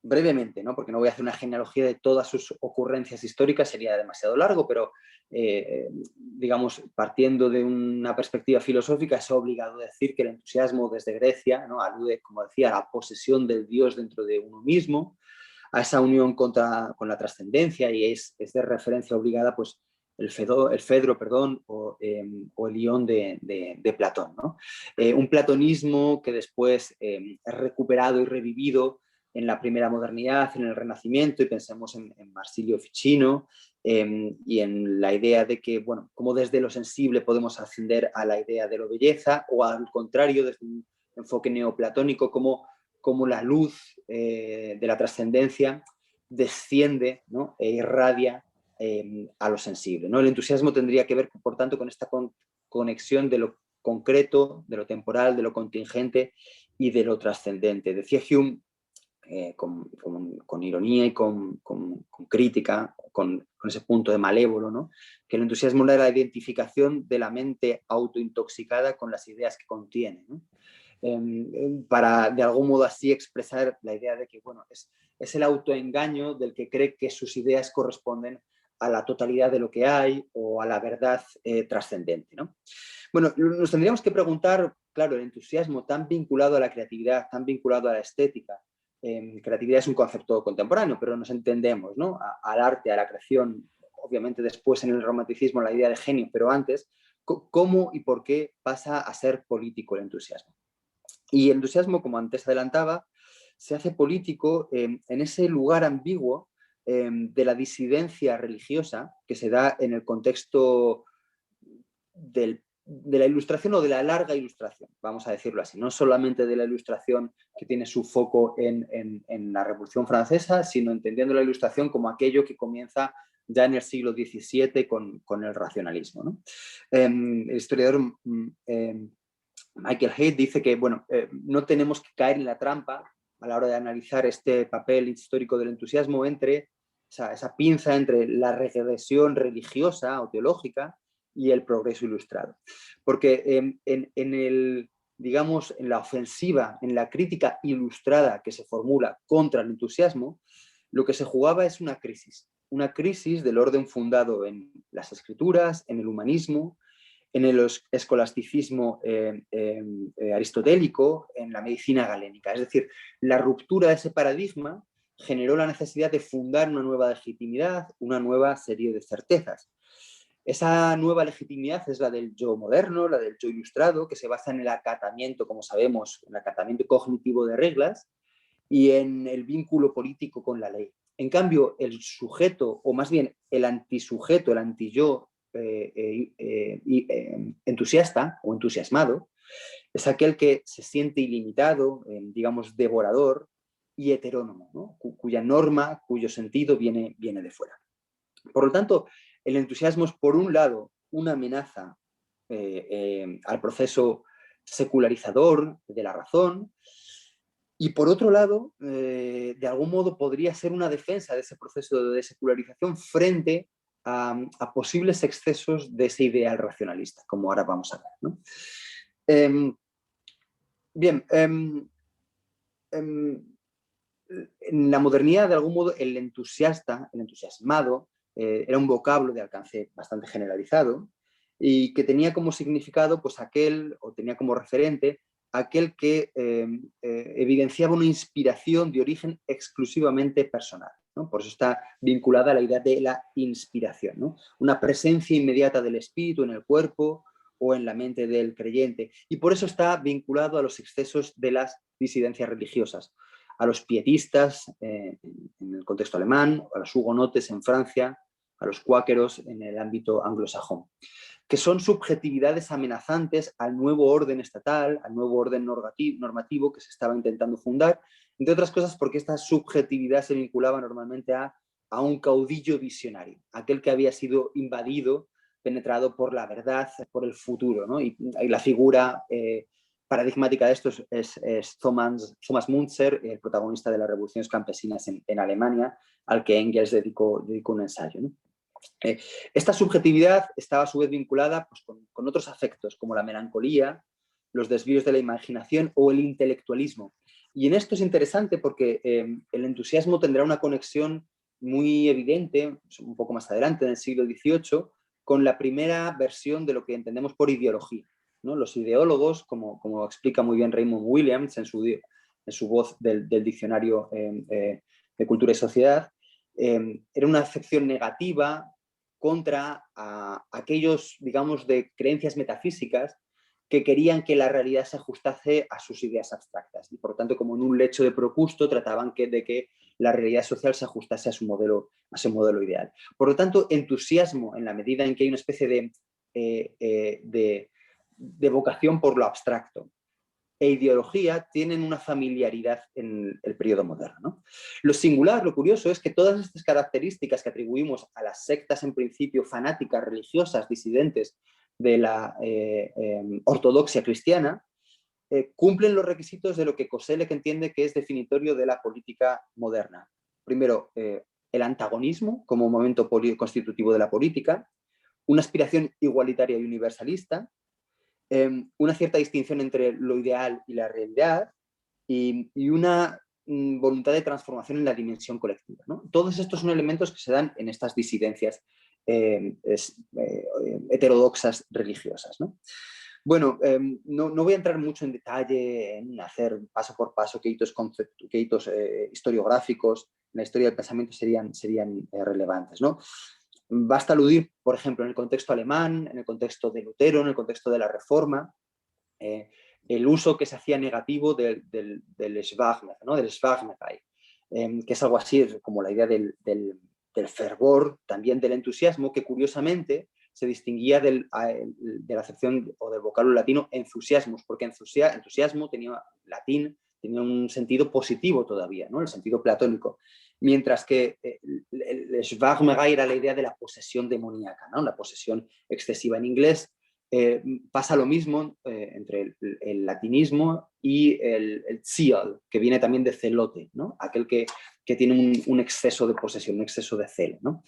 brevemente, ¿no? Porque no voy a hacer una genealogía de todas sus ocurrencias históricas, sería demasiado largo, pero digamos, partiendo de una perspectiva filosófica, es obligado decir que el entusiasmo desde Grecia, ¿no? Alude, como decía, a la posesión del Dios dentro de uno mismo, a esa unión con la trascendencia, y es de referencia obligada pues, el Fedro, o el Ión de Platón, ¿no? Un platonismo que después es recuperado y revivido en la primera modernidad, en el Renacimiento, y pensemos en Marsilio Ficino, y en la idea de que, bueno, como desde lo sensible podemos ascender a la idea de la belleza, o al contrario, desde un enfoque neoplatónico, como la luz de la trascendencia desciende, ¿no? E irradia a lo sensible, ¿no? El entusiasmo tendría que ver, por tanto, con esta conexión de lo concreto, de lo temporal, de lo contingente y de lo trascendente. Decía Hume, con ironía y con crítica, con ese punto de malévolo, ¿no? Que el entusiasmo era la identificación de la mente autointoxicada con las ideas que contiene, ¿no? Para de algún modo así expresar la idea de que, bueno, es el autoengaño del que cree que sus ideas corresponden a la totalidad de lo que hay o a la verdad trascendente, ¿no? Bueno, nos tendríamos que preguntar, claro, el entusiasmo tan vinculado a la creatividad, tan vinculado a la estética. Creatividad es un concepto contemporáneo, pero nos entendemos, ¿no? Al arte, a la creación, obviamente después en el romanticismo la idea de genio, pero antes, ¿cómo y por qué pasa a ser político el entusiasmo? Y el entusiasmo, como antes adelantaba, se hace político en ese lugar ambiguo de la disidencia religiosa que se da en el contexto de la ilustración o de la larga ilustración, vamos a decirlo así, no solamente de la ilustración que tiene su foco en la Revolución Francesa, sino entendiendo la ilustración como aquello que comienza ya en el siglo XVII con el racionalismo, ¿no? El historiador Michael Haidt dice que, bueno, no tenemos que caer en la trampa a la hora de analizar este papel histórico del entusiasmo entre esa pinza entre la regresión religiosa o teológica y el progreso ilustrado. Porque digamos, en la ofensiva, en la crítica ilustrada que se formula contra el entusiasmo, lo que se jugaba es una crisis del orden fundado en las escrituras, en el humanismo, en el escolasticismo aristotélico, en la medicina galénica. Es decir, la ruptura de ese paradigma generó la necesidad de fundar una nueva legitimidad, una nueva serie de certezas. Esa nueva legitimidad es la del yo moderno, la del yo ilustrado, que se basa en el acatamiento, como sabemos, en el acatamiento cognitivo de reglas y en el vínculo político con la ley. En cambio, el sujeto, o más bien el antisujeto, el anti-yo entusiasta o entusiasmado, es aquel que se siente ilimitado, digamos, devorador y heterónomo, ¿no? Cuya norma, cuyo sentido viene de fuera. Por lo tanto, el entusiasmo es, por un lado, una amenaza al proceso secularizador de la razón, y por otro lado, de algún modo podría ser una defensa de ese proceso de secularización frente a posibles excesos de ese ideal racionalista, como ahora vamos a ver, ¿no? Bien, en la modernidad, de algún modo, el entusiasta, el entusiasmado, era un vocablo de alcance bastante generalizado y que tenía como significado, pues tenía como referente aquel que evidenciaba una inspiración de origen exclusivamente personal, ¿no? Por eso está vinculada a la idea de la inspiración, ¿no? Una presencia inmediata del espíritu en el cuerpo o en la mente del creyente, y por eso está vinculado a los excesos de las disidencias religiosas, a los pietistas en el contexto alemán, a los hugonotes en Francia, a los cuáqueros en el ámbito anglosajón. que son subjetividades amenazantes al nuevo orden estatal, al nuevo orden normativo que se estaba intentando fundar, entre otras cosas porque esta subjetividad se vinculaba normalmente a un caudillo visionario, aquel que había sido invadido, penetrado por la verdad, por el futuro, ¿no? Y la figura paradigmática de esto es Thomas Müntzer, el protagonista de las revoluciones campesinas en Alemania, al que Engels dedicó un ensayo, ¿no? Esta subjetividad estaba a su vez vinculada pues, con otros afectos, como la melancolía, los desvíos de la imaginación o el intelectualismo. Y en esto es interesante porque el entusiasmo tendrá una conexión muy evidente, un poco más adelante, en el siglo XVIII, con la primera versión de lo que entendemos por ideología, ¿no? Los ideólogos, como explica muy bien Raymond Williams en su voz del diccionario de cultura y sociedad, era una acepción negativa contra aquellos, digamos, de creencias metafísicas que querían que la realidad se ajustase a sus ideas abstractas. Y por lo tanto, como en un lecho de Procusto, trataban de que la realidad social se ajustase a su modelo ideal. Por lo tanto, entusiasmo en la medida en que hay una especie de vocación por lo abstracto e ideología tienen una familiaridad en el periodo moderno, ¿no? Lo singular, lo curioso, es que todas estas características que atribuimos a las sectas en principio fanáticas, religiosas, disidentes de la ortodoxia cristiana, cumplen los requisitos de lo que Koselleck entiende que es definitorio de la política moderna. Primero, el antagonismo como momento constitutivo de la política, una aspiración igualitaria y universalista, una cierta distinción entre lo ideal y la realidad y una voluntad de transformación en la dimensión colectiva, ¿no? Todos estos son elementos que se dan en estas disidencias heterodoxas religiosas, ¿no? Bueno, no voy a entrar mucho en detalle en hacer paso por paso qué hitos historiográficos en la historia del pensamiento serían relevantes, ¿no? Basta aludir, por ejemplo, en el contexto alemán, en el contexto de Lutero, en el contexto de la Reforma, el uso que se hacía negativo del Schwagner, ¿no? Del Schwagnerei, que es algo así como la idea del fervor, también del entusiasmo, que curiosamente se distinguía de la acepción o del vocablo latino entusiasmos, porque entusiasmo latín tenía un sentido positivo todavía, ¿no? El sentido platónico. Mientras que el Schwagnerei era la idea de la posesión demoníaca, ¿no? La posesión excesiva. En inglés pasa lo mismo entre el latinismo y el Ziel, que viene también de celote, ¿no? Aquel que tiene un exceso de posesión, un exceso de celo, ¿no?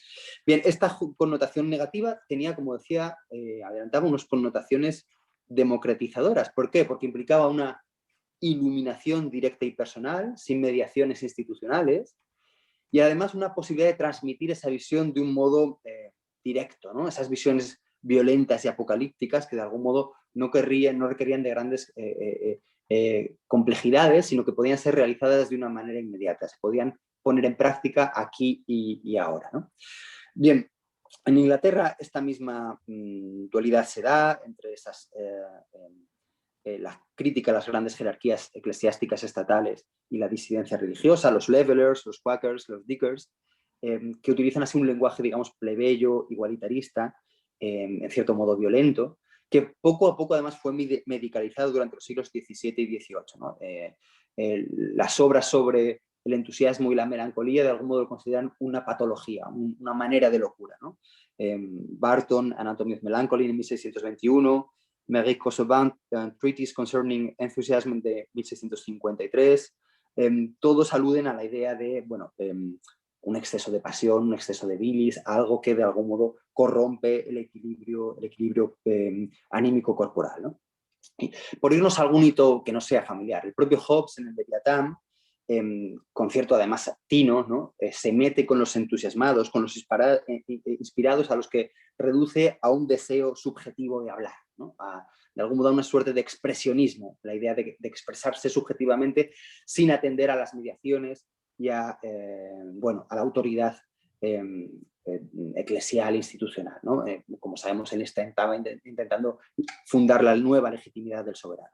Bien, esta connotación negativa tenía, como decía, adelantaba unas connotaciones democratizadoras. ¿Por qué? Porque implicaba una iluminación directa y personal, sin mediaciones institucionales, y además una posibilidad de transmitir esa visión de un modo directo, ¿no? Esas visiones violentas y apocalípticas que de algún modo no requerían de grandes complejidades, sino que podían ser realizadas de una manera inmediata, se podían poner en práctica aquí y ahora, ¿no? Bien, en Inglaterra esta misma dualidad se da entre esas la crítica a las grandes jerarquías eclesiásticas estatales y la disidencia religiosa, los Levelers, los Quakers, los Dickers, que utilizan así un lenguaje, digamos, plebeyo, igualitarista, en cierto modo violento, que poco a poco además fue medicalizado durante los siglos XVII y XVIII, ¿no? Las obras sobre el entusiasmo y la melancolía de algún modo lo consideran una patología, una manera de locura, ¿no? Barton, Anatomy of Melancholy en 1621, Marie Cossevin, Treatise Concerning Enthusiasm de 1653, todos aluden a la idea de, bueno, un exceso de pasión, un exceso de bilis, algo que de algún modo corrompe el equilibrio anímico corporal, ¿no? Y por irnos a algún hito que no sea familiar, el propio Hobbes en el Leviatán, con cierto además tino, ¿no? Se mete con los entusiasmados, con los inspirados a los que reduce a un deseo subjetivo de hablar, ¿no? De algún modo a una suerte de expresionismo, la idea de expresarse subjetivamente sin atender a las mediaciones y a la autoridad eclesial, institucional, ¿no? Como sabemos, él estaba intentando fundar la nueva legitimidad del soberano.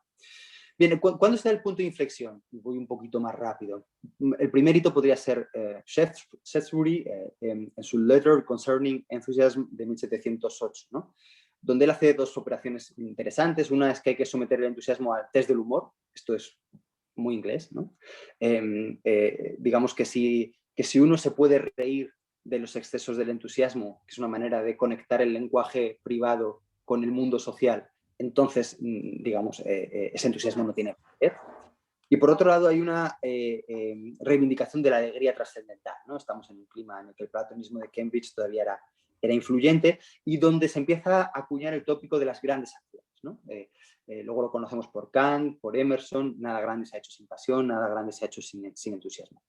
Bien, ¿cuándo está el punto de inflexión? Voy un poquito más rápido. El primer hito podría ser Shaftesbury en su Letter Concerning Enthusiasm de 1708, ¿no? donde él hace dos operaciones interesantes. Una es que hay que someter el entusiasmo al test del humor. Esto es muy inglés, ¿no? Digamos que si uno se puede reír de los excesos del entusiasmo, que es una manera de conectar el lenguaje privado con el mundo social, entonces, digamos, ese entusiasmo no tiene poder. Y por otro lado hay una reivindicación de la alegría trascendental, ¿no? Estamos en un clima en el que el platonismo de Cambridge todavía era influyente y donde se empieza a acuñar el tópico de las grandes acciones, ¿no? Luego lo conocemos por Kant, por Emerson, nada grande se ha hecho sin pasión, nada grande se ha hecho sin entusiasmo.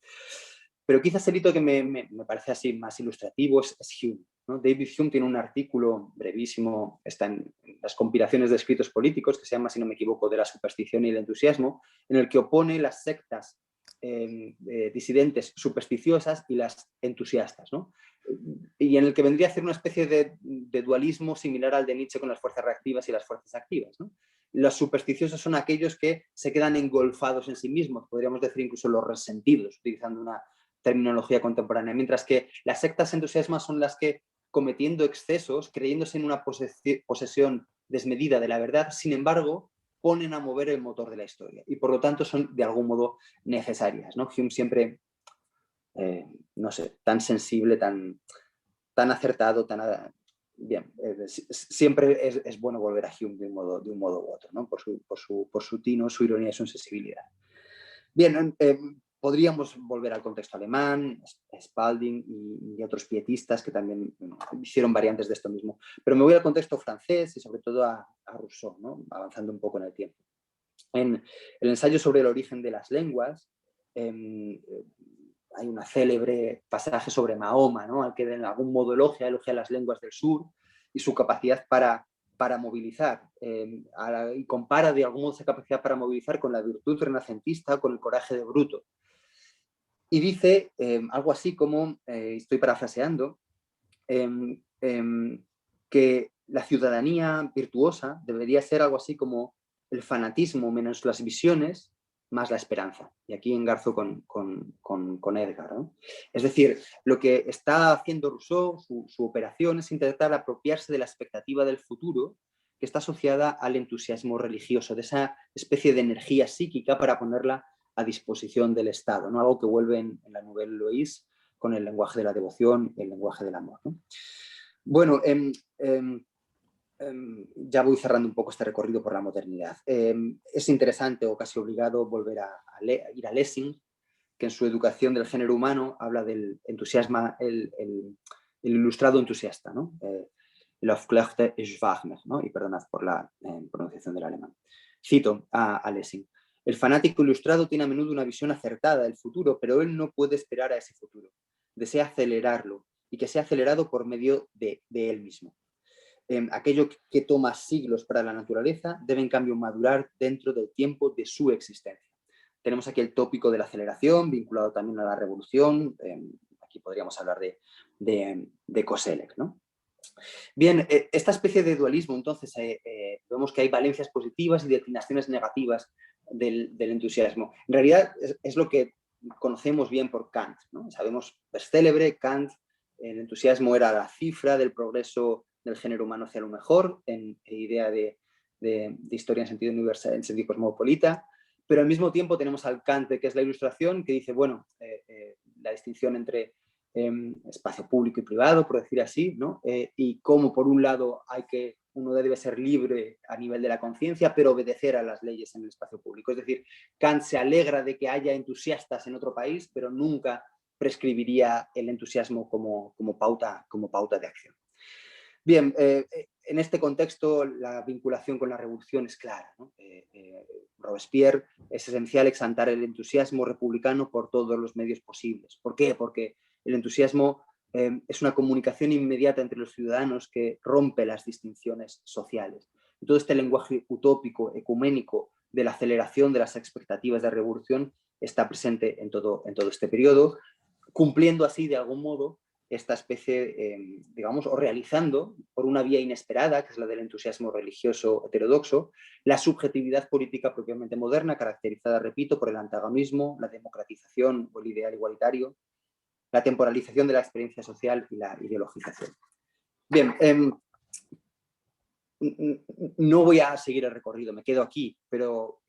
Pero quizás el hito que me parece así más ilustrativo es Hume, ¿no? David Hume tiene un artículo brevísimo, está en las compilaciones de escritos políticos, que se llama, si no me equivoco, de la superstición y el entusiasmo, en el que opone las sectas disidentes supersticiosas y las entusiastas, ¿no? Y en el que vendría a hacer una especie de dualismo similar al de Nietzsche con las fuerzas reactivas y las fuerzas activas, ¿no? Los supersticiosos son aquellos que se quedan engolfados en sí mismos, podríamos decir incluso los resentidos, utilizando una terminología contemporánea, mientras que las sectas entusiasmas son las que, cometiendo excesos, creyéndose en una posesión desmedida de la verdad, sin embargo, ponen a mover el motor de la historia y por lo tanto son de algún modo necesarias, ¿no? Hume siempre, no sé, tan sensible, tan acertado, bien, siempre es bueno volver a Hume de un modo u otro, ¿no? Por su tino, su ironía y su sensibilidad. Bien, podríamos volver al contexto alemán, Spalding y otros pietistas que también hicieron variantes de esto mismo. Pero me voy al contexto francés y sobre todo a Rousseau, ¿no? Avanzando un poco en el tiempo. En el ensayo sobre el origen de las lenguas hay una célebre pasaje sobre Mahoma, ¿no? Al que de algún modo elogia las lenguas del sur y su capacidad para movilizar y compara de algún modo esa capacidad para movilizar con la virtud renacentista, con el coraje de Bruto. Y dice algo así como, estoy parafraseando, que la ciudadanía virtuosa debería ser algo así como el fanatismo menos las visiones más la esperanza. Y aquí engarzo con Edgar, ¿no? Es decir, lo que está haciendo Rousseau, su operación, es intentar apropiarse de la expectativa del futuro que está asociada al entusiasmo religioso, de esa especie de energía psíquica para ponerla a disposición del Estado, ¿no? Algo que vuelve en la Nouvelle Héloïse con el lenguaje de la devoción y el lenguaje del amor, ¿no? Bueno, ya voy cerrando un poco este recorrido por la modernidad. Es interesante o casi obligado volver a ir a Lessing, que en su Educación del género humano habla del entusiasmo, el ilustrado entusiasta, ¿no? El Aufklärte Schwärmer, ¿no? Y perdonad por la pronunciación del alemán. Cito a Lessing. El fanático ilustrado tiene a menudo una visión acertada del futuro, pero él no puede esperar a ese futuro. Desea acelerarlo y que sea acelerado por medio de él mismo. Aquello que toma siglos para la naturaleza debe en cambio madurar dentro del tiempo de su existencia. Tenemos aquí el tópico de la aceleración, vinculado también a la revolución. Aquí podríamos hablar de Koselleck, ¿no? Bien, esta especie de dualismo, entonces, vemos que hay valencias positivas y declinaciones negativas del entusiasmo. En realidad es lo que conocemos bien por Kant, ¿no? Sabemos, es célebre, Kant, el entusiasmo era la cifra del progreso del género humano hacia lo mejor, en idea de historia en sentido universal, en sentido cosmopolita, pero al mismo tiempo tenemos al Kant, que es la Ilustración, que dice, bueno, la distinción entre espacio público y privado, por decir así, ¿no? Y cómo por un lado uno debe ser libre a nivel de la conciencia, pero obedecer a las leyes en el espacio público. Es decir, Kant se alegra de que haya entusiastas en otro país, pero nunca prescribiría el entusiasmo como pauta de acción. Bien, en este contexto la vinculación con la revolución es clara, ¿no? Robespierre es esencial exaltar el entusiasmo republicano por todos los medios posibles. ¿Por qué? Porque el entusiasmo es una comunicación inmediata entre los ciudadanos que rompe las distinciones sociales. Y todo este lenguaje utópico, ecuménico, de la aceleración de las expectativas de revolución está presente en todo este periodo, cumpliendo así de algún modo esta especie, digamos, o realizando por una vía inesperada, que es la del entusiasmo religioso heterodoxo, la subjetividad política propiamente moderna, caracterizada, repito, por el antagonismo, la democratización o el ideal igualitario, la temporalización de la experiencia social y la ideologización. Bien, no voy a seguir el recorrido, me quedo aquí, pero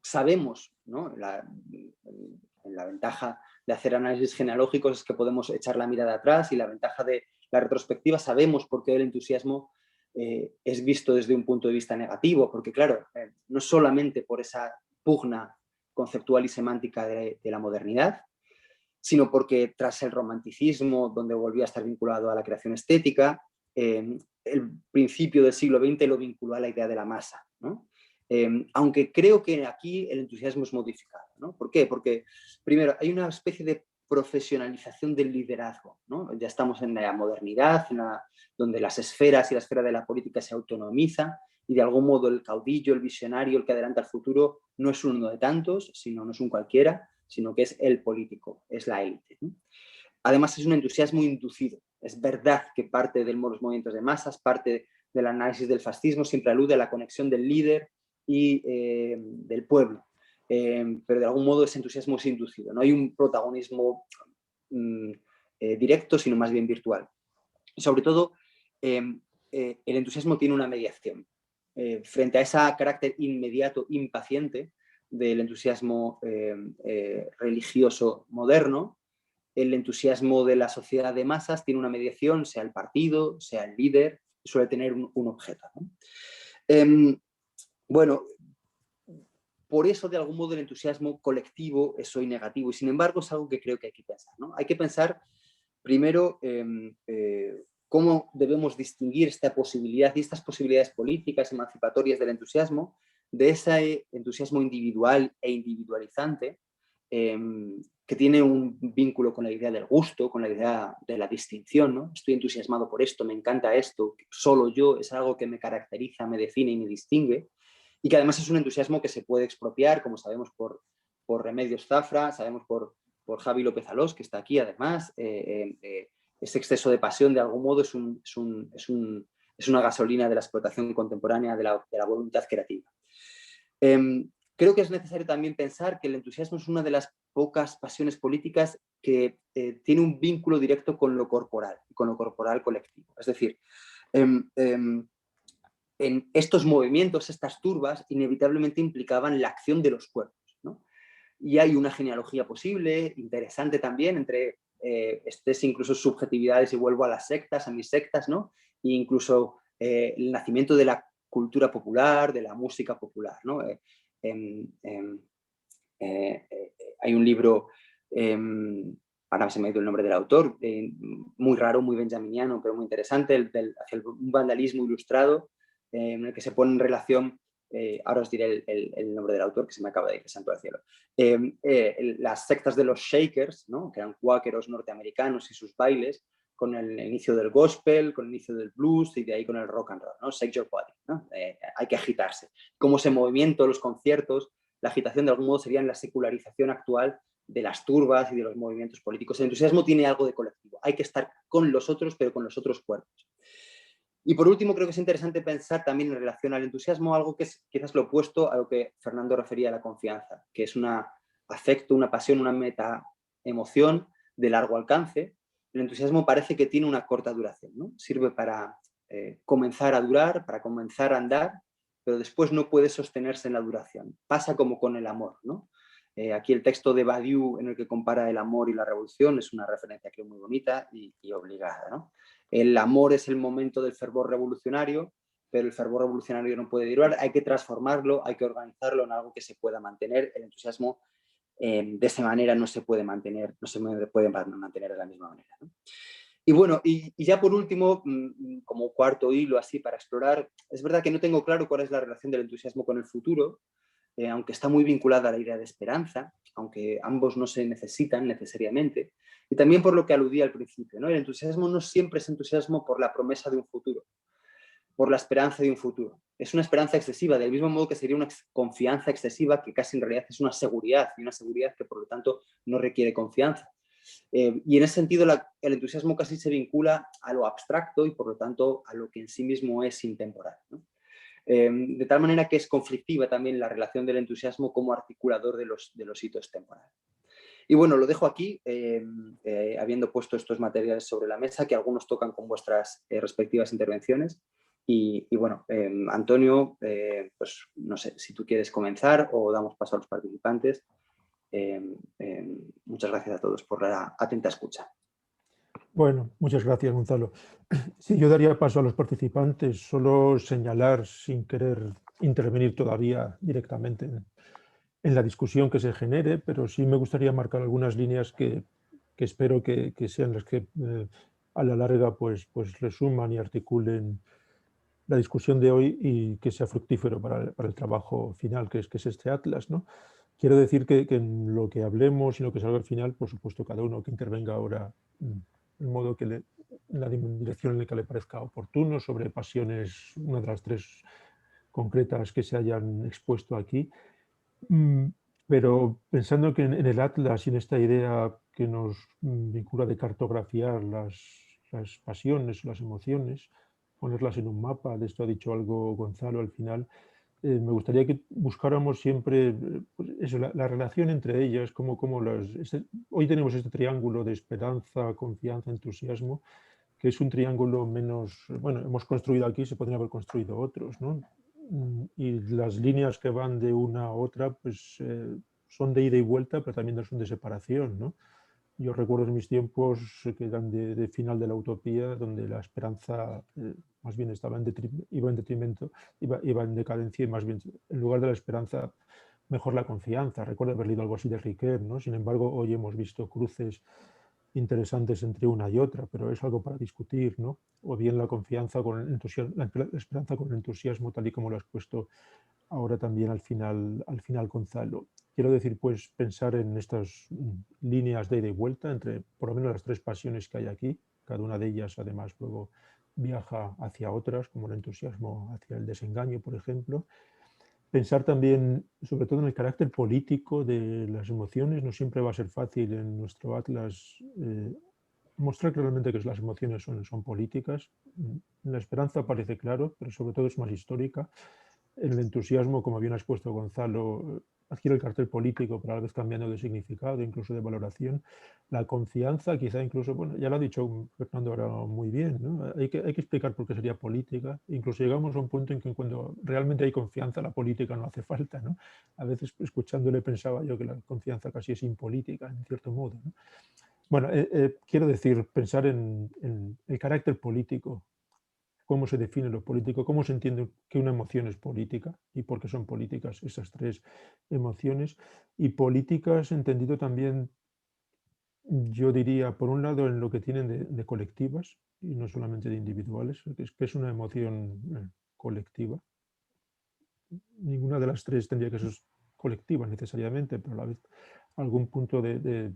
sabemos, ¿no? La ventaja de hacer análisis genealógicos es que podemos echar la mirada atrás, y la ventaja de la retrospectiva, sabemos por qué el entusiasmo es visto desde un punto de vista negativo, porque claro, no solamente por esa pugna conceptual y semántica de la modernidad, sino porque tras el romanticismo, donde volvió a estar vinculado a la creación estética, el principio del siglo XX lo vinculó a la idea de la masa, ¿no? Aunque creo que aquí el entusiasmo es modificado, ¿no? ¿Por qué? Porque, primero, hay una especie de profesionalización del liderazgo, ¿no? Ya estamos en la modernidad, donde las esferas y la esfera de la política se autonomiza, y de algún modo el caudillo, el visionario, el que adelanta el futuro, no es uno de tantos, no es un cualquiera, sino que es el político, es la élite, ¿no? Además, es un entusiasmo inducido. Es verdad que parte de los movimientos de masas, parte del análisis del fascismo, siempre alude a la conexión del líder y del pueblo. Pero de algún modo ese entusiasmo es inducido. No hay un protagonismo directo, sino más bien virtual. Y sobre todo, el entusiasmo tiene una mediación. Frente a ese carácter inmediato, impaciente del entusiasmo religioso moderno, el entusiasmo de la sociedad de masas tiene una mediación, sea el partido, sea el líder, suele tener un objeto, ¿no? Bueno, por eso de algún modo el entusiasmo colectivo es hoy negativo, y sin embargo es algo que creo que hay que pensar, ¿no? Hay que pensar primero cómo debemos distinguir esta posibilidad y estas posibilidades políticas emancipatorias del entusiasmo de ese entusiasmo individual e individualizante que tiene un vínculo con la idea del gusto, con la idea de la distinción, ¿no? Estoy entusiasmado por esto, me encanta esto, solo yo, es algo que me caracteriza, me define y me distingue, y que además es un entusiasmo que se puede expropiar, como sabemos por Remedios Zafra, sabemos por Javi López Alós, que está aquí además. Ese exceso de pasión de algún modo es una gasolina de la explotación contemporánea de la voluntad creativa. Creo que es necesario también pensar que el entusiasmo es una de las pocas pasiones políticas que tiene un vínculo directo con lo corporal colectivo. Es decir, en estos movimientos, estas turbas, inevitablemente implicaban la acción de los cuerpos, ¿no? Y hay una genealogía posible, interesante también, entre incluso subjetividades, y vuelvo a las sectas, a mis sectas, ¿no? E incluso el nacimiento de la cultura popular, de la música popular, ¿no? Hay un libro, ahora se me ha ido el nombre del autor, muy raro, muy benjaminiano, pero muy interesante, hacia un vandalismo ilustrado, en el que se pone en relación, ahora os diré el nombre del autor, que se me acaba de ir, santo al cielo, las sectas de los Shakers, ¿no? Que eran cuáqueros norteamericanos, y sus bailes, con el inicio del gospel, con el inicio del blues, y de ahí con el rock and roll, ¿no? Shake your body, ¿no? Hay que agitarse. Como ese movimiento, los conciertos, la agitación de algún modo sería la secularización actual de las turbas y de los movimientos políticos. El entusiasmo tiene algo de colectivo. Hay que estar con los otros, pero con los otros cuerpos. Y por último, creo que es interesante pensar también en relación al entusiasmo algo que es quizás lo opuesto a lo que Fernando refería a la confianza, que es un afecto, una pasión, una meta emoción de largo alcance. El entusiasmo parece que tiene una corta duración, ¿no? Sirve para comenzar a durar, para comenzar a andar, pero después no puede sostenerse en la duración. Pasa como con el amor, ¿no? Aquí el texto de Badiou, en el que compara el amor y la revolución, es una referencia creo muy bonita y obligada, ¿no? El amor es el momento del fervor revolucionario, pero el fervor revolucionario no puede durar, hay que transformarlo, hay que organizarlo en algo que se pueda mantener. El entusiasmo de esa manera no se puede mantener, no se puede mantener de la misma manera, ¿no? Y bueno, y ya por último, como cuarto hilo así para explorar, es verdad que no tengo claro cuál es la relación del entusiasmo con el futuro, aunque está muy vinculada a la idea de esperanza, aunque ambos no se necesitan necesariamente, y también por lo que aludía al principio, ¿no? El entusiasmo no siempre es entusiasmo por la promesa de un futuro, por la esperanza de un futuro. Es una esperanza excesiva, del mismo modo que sería una confianza excesiva, que casi en realidad es una seguridad, y una seguridad que por lo tanto no requiere confianza. Y en ese sentido el entusiasmo casi se vincula a lo abstracto y por lo tanto a lo que en sí mismo es intemporal, ¿no? De tal manera que es conflictiva también la relación del entusiasmo como articulador de los hitos temporales. Y bueno, lo dejo aquí, habiendo puesto estos materiales sobre la mesa, que algunos tocan con vuestras respectivas intervenciones, Y bueno, Antonio, pues no sé si tú quieres comenzar o damos paso a los participantes. Muchas gracias a todos por la atenta escucha. Bueno, muchas gracias, Gonzalo. Sí, yo daría paso a los participantes, solo señalar, sin querer intervenir todavía directamente en la discusión que se genere, pero sí me gustaría marcar algunas líneas que espero que sean las que a la larga pues resuman y articulen la discusión de hoy y que sea fructífero para el trabajo final, que es este atlas, ¿no? Quiero decir que en lo que hablemos y lo que salga al final, por supuesto, cada uno que intervenga ahora en modo que en la dirección en la que le parezca oportuno, sobre pasiones, una de las tres concretas que se hayan expuesto aquí. Pero pensando que en el atlas y en esta idea que nos vincula de cartografiar las pasiones, las emociones, ponerlas en un mapa, de esto ha dicho algo Gonzalo al final, me gustaría que buscáramos siempre pues eso, la relación entre ellas, hoy tenemos este triángulo de esperanza, confianza, entusiasmo, que es un triángulo menos, bueno, hemos construido aquí, se podrían haber construido otros, ¿no? Y las líneas que van de una a otra, pues son de ida y vuelta, pero también son de separación, ¿no? Yo recuerdo en mis tiempos que eran de final de la utopía, donde la esperanza más bien iba en detrimento, iba en decadencia y más bien en lugar de la esperanza, mejor la confianza. Recuerdo haber leído algo así de Riquet, ¿no? Sin embargo, hoy hemos visto cruces interesantes entre una y otra, pero es algo para discutir, ¿no? O bien la confianza con el entusiasmo, la esperanza con el entusiasmo, tal y como lo has puesto ahora también al final Gonzalo. Quiero decir, pues, pensar en estas líneas de ida y vuelta entre por lo menos las tres pasiones que hay aquí. Cada una de ellas, además, luego viaja hacia otras, como el entusiasmo hacia el desengaño, por ejemplo. Pensar también, sobre todo, en el carácter político de las emociones. No siempre va a ser fácil en nuestro atlas mostrar claramente que las emociones son políticas. La esperanza parece claro, pero sobre todo es más histórica. El entusiasmo, como bien ha expuesto Gonzalo, adquiere el cartel político, pero a la vez cambiando de significado, incluso de valoración. La confianza, quizá incluso, bueno, ya lo ha dicho Fernando ahora muy bien, ¿no? Hay que explicar por qué sería política. Incluso llegamos a un punto en que cuando realmente hay confianza, la política no hace falta, ¿no? A veces escuchándole pensaba yo que la confianza casi es impolítica, en cierto modo, ¿no? Bueno, quiero decir, pensar en el carácter político, cómo se define lo político, cómo se entiende que una emoción es política y por qué son políticas esas tres emociones. Y políticas entendido también, yo diría, por un lado, en lo que tienen de colectivas y no solamente de individuales, que es una emoción colectiva. Ninguna de las tres tendría que ser colectiva necesariamente, pero a la vez algún punto de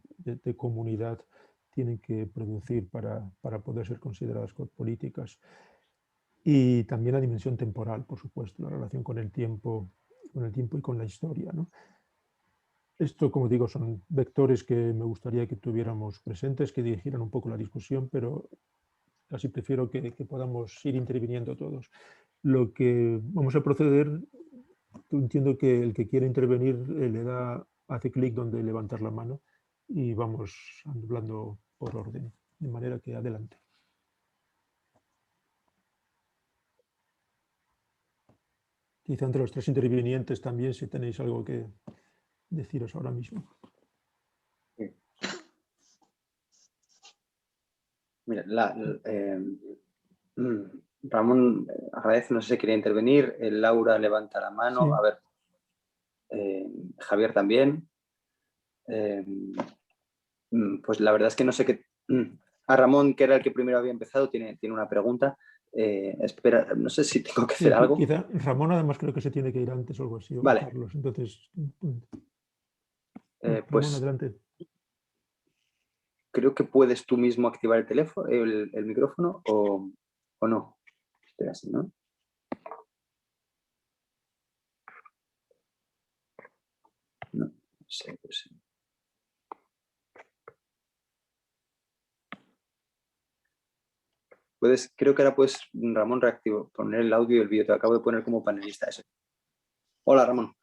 comunidad tienen que producir para poder ser consideradas políticas. Y también la dimensión temporal, por supuesto, la relación con el tiempo y con la historia, ¿no? Esto, como digo, son vectores que me gustaría que tuviéramos presentes, que dirigieran un poco la discusión, pero casi prefiero que podamos ir interviniendo todos. Lo que vamos a proceder, entiendo que el que quiera intervenir hace clic donde levantar la mano y vamos hablando por orden, de manera que adelante. Quizá entre los tres intervinientes también, si tenéis algo que deciros ahora mismo. Mira, Ramón agradece, no sé si quería intervenir. Laura levanta la mano. Sí. A ver, Javier también. Pues la verdad es que no sé qué. A Ramón, que era el que primero había empezado, tiene una pregunta. Espera, no sé si tengo que hacer algo. Quizá Ramón además creo que se tiene que ir antes o algo así. Vale. Carlos, entonces, pues, Ramón, adelante. Creo que puedes tú mismo activar el teléfono, el micrófono o no. Espera, así, ¿no? No sé, pues sí. Creo que ahora puedes, Ramón, poner el audio y el vídeo. Te acabo de poner como panelista eso. Hola, Ramón.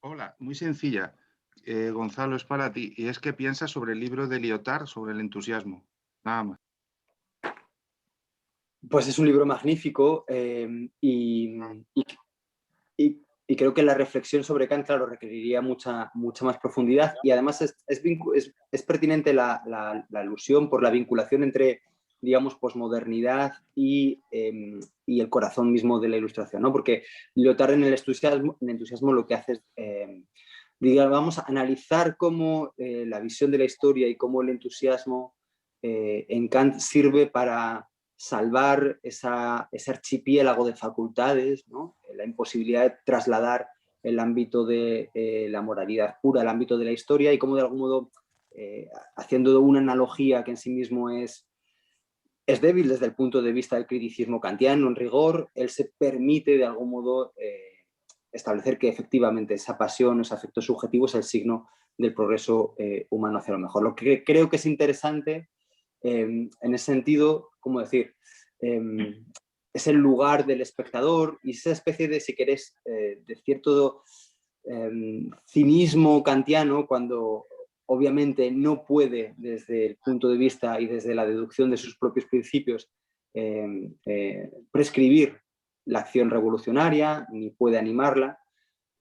Hola, muy sencilla. Gonzalo, es para ti. Y es que piensas sobre el libro de Lyotard, sobre el entusiasmo. Nada más. Pues es un libro magnífico y creo que la reflexión sobre Kant, claro, requeriría mucha más profundidad, y además es pertinente la alusión por la vinculación entre, digamos, posmodernidad y el corazón mismo de la Ilustración, ¿no? Porque Lyotard en el entusiasmo lo que hace es, digamos, vamos a analizar cómo la visión de la historia y cómo el entusiasmo en Kant sirve para salvar ese archipiélago de facultades, ¿no? La imposibilidad de trasladar el ámbito de la moralidad pura al ámbito de la historia, y cómo de algún modo, haciendo una analogía que en sí mismo es débil desde el punto de vista del criticismo kantiano en rigor, él se permite de algún modo establecer que efectivamente esa pasión, ese afecto subjetivo es el signo del progreso humano hacia lo mejor. Lo que creo que es interesante en ese sentido, ¿cómo decir? Es el lugar del espectador y esa especie de, si querés, de cierto cinismo kantiano, cuando obviamente no puede, desde el punto de vista y desde la deducción de sus propios principios, prescribir la acción revolucionaria, ni puede animarla,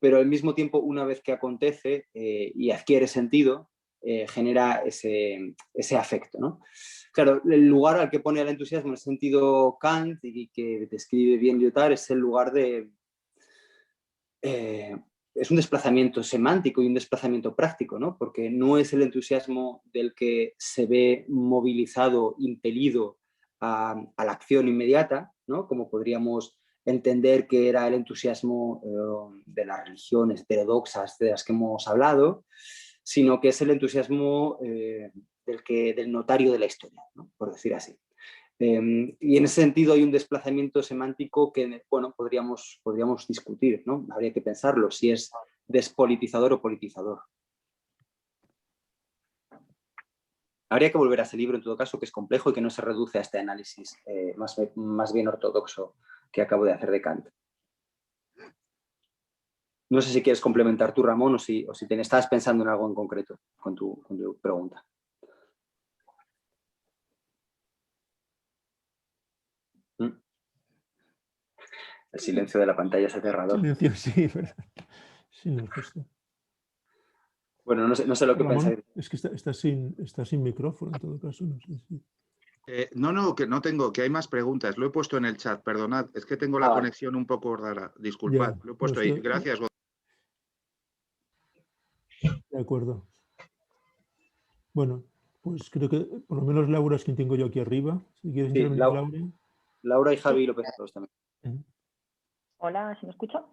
pero al mismo tiempo, una vez que acontece y adquiere sentido, genera ese afecto, ¿no? Claro, el lugar al que pone el entusiasmo en el sentido Kant, y que describe bien Lyotard, es el lugar de... es un desplazamiento semántico y un desplazamiento práctico, ¿no? Porque no es el entusiasmo del que se ve movilizado, impelido a la acción inmediata, ¿no? Como podríamos entender que era el entusiasmo de las religiones heterodoxas de las que hemos hablado, sino que es el entusiasmo del notario de la historia, ¿no? Por decir así. Y en ese sentido hay un desplazamiento semántico que, bueno, podríamos discutir, ¿no? Habría que pensarlo, si es despolitizador o politizador. Habría que volver a ese libro, en todo caso, que es complejo y que no se reduce a este análisis más bien ortodoxo que acabo de hacer de Kant. No sé si quieres complementar tú, Ramón, o si te estabas pensando en algo en concreto con tu pregunta. El silencio de la pantalla es aterrador. Silencio, sí, ¿verdad? Sí, justo. Bueno, no sé lo que Ramón, pensáis. es que está sin micrófono, en todo caso. No sé si... No, que no tengo, que hay más preguntas. Lo he puesto en el chat, perdonad. Es que tengo la conexión un poco rara. Disculpad, Ya, lo he puesto ahí. Gracias. De acuerdo. Bueno, pues creo que por lo menos Laura es quien tengo yo aquí arriba. Si quieres Sí, intervenir, Laura. Laura y Javi López Arroz también. Hola, ¿se me escucha?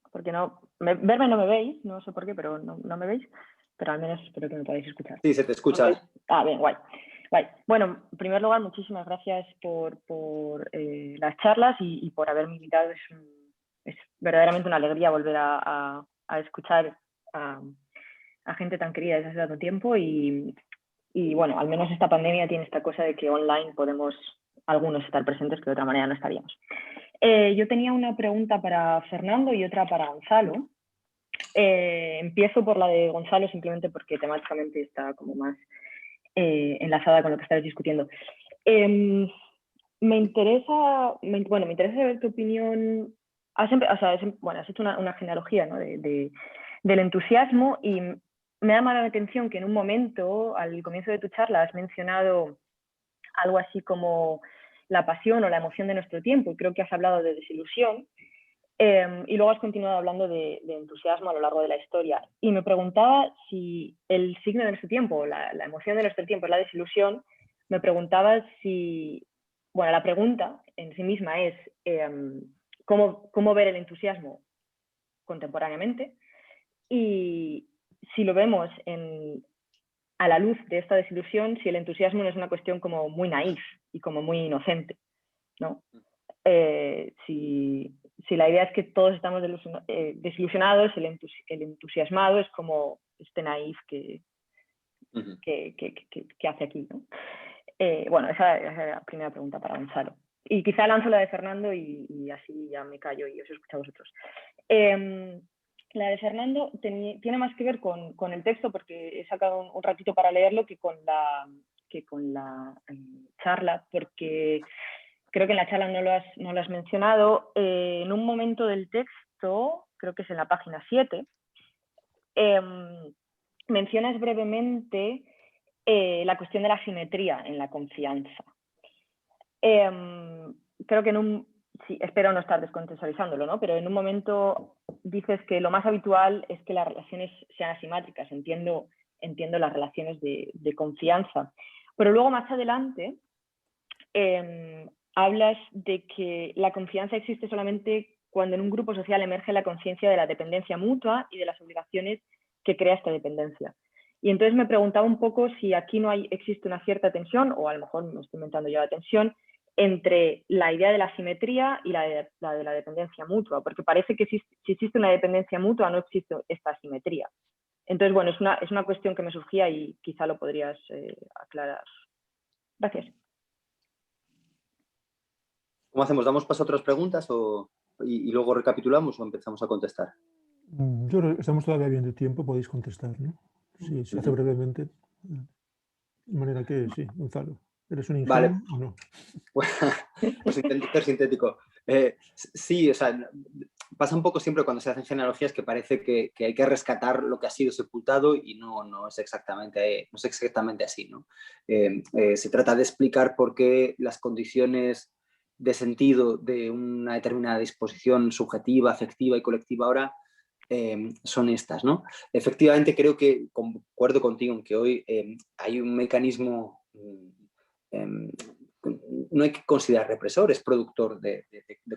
Porque verme no me veis, no sé por qué, pero no me veis, pero al menos espero que me podáis escuchar. Sí, se te escucha. Okay. Bien, guay. Bueno, en primer lugar, muchísimas gracias por las charlas y por haberme invitado. Es verdaderamente una alegría volver a escuchar a gente tan querida desde hace tanto tiempo y bueno, al menos esta pandemia tiene esta cosa de que online podemos algunos estar presentes que de otra manera no estaríamos. Yo tenía una pregunta para Fernando y otra para Gonzalo. Empiezo por la de Gonzalo simplemente porque temáticamente está como más enlazada con lo que estáis discutiendo. Me interesa saber tu opinión. Has hecho una genealogía, ¿no? del entusiasmo, y me ha llamado la atención que en un momento, al comienzo de tu charla, has mencionado algo así como la pasión o la emoción de nuestro tiempo, y creo que has hablado de desilusión, y luego has continuado hablando de entusiasmo a lo largo de la historia. Y me preguntaba si el signo de nuestro tiempo, la emoción de nuestro tiempo es la desilusión. Me preguntaba si, bueno, la pregunta en sí misma es cómo ver el entusiasmo contemporáneamente, y si lo vemos a la luz de esta desilusión, si el entusiasmo no es una cuestión como muy naif y como muy inocente, ¿no? Si la idea es que todos estamos desilusionados, el entusiasmado es como este naif que hace aquí, ¿no? Bueno, esa es la primera pregunta para Gonzalo. Y quizá lanzo la de Fernando y así ya me callo y os escucho a vosotros. La de Fernando tiene más que ver con el texto, porque he sacado un ratito para leerlo que con la charla, porque creo que en la charla no lo has mencionado, en un momento del texto, creo que es en la página 7, mencionas brevemente la cuestión de la simetría en la confianza. Creo que sí, espero no estar descontextualizándolo, ¿no? Pero en un momento dices que lo más habitual es que las relaciones sean asimétricas. Entiendo las relaciones de confianza. Pero luego más adelante hablas de que la confianza existe solamente cuando en un grupo social emerge la conciencia de la dependencia mutua y de las obligaciones que crea esta dependencia. Y entonces me preguntaba un poco si aquí existe una cierta tensión, o a lo mejor me estoy inventando yo la tensión, entre la idea de la simetría y la de la dependencia mutua, porque parece que si existe una dependencia mutua no existe esta simetría. Entonces, bueno, es una cuestión que me surgía y quizá lo podrías aclarar. Gracias. ¿Cómo hacemos? ¿Damos paso a otras preguntas y luego recapitulamos o empezamos a contestar? Yo creo que estamos todavía bien de tiempo, podéis contestar, ¿no? Sí, se hace brevemente. De manera que sí, Gonzalo. ¿Eres un ingenuo Vale. o no? Pues intento ser sintético. Sí, o sea, pasa un poco siempre cuando se hacen genealogías que parece que hay que rescatar lo que ha sido sepultado y no es exactamente así, ¿no? Se trata de explicar por qué las condiciones de sentido de una determinada disposición subjetiva, afectiva y colectiva ahora son estas, ¿no? Efectivamente, creo que concuerdo contigo en que hoy hay un mecanismo, no hay que considerar represor, es productor de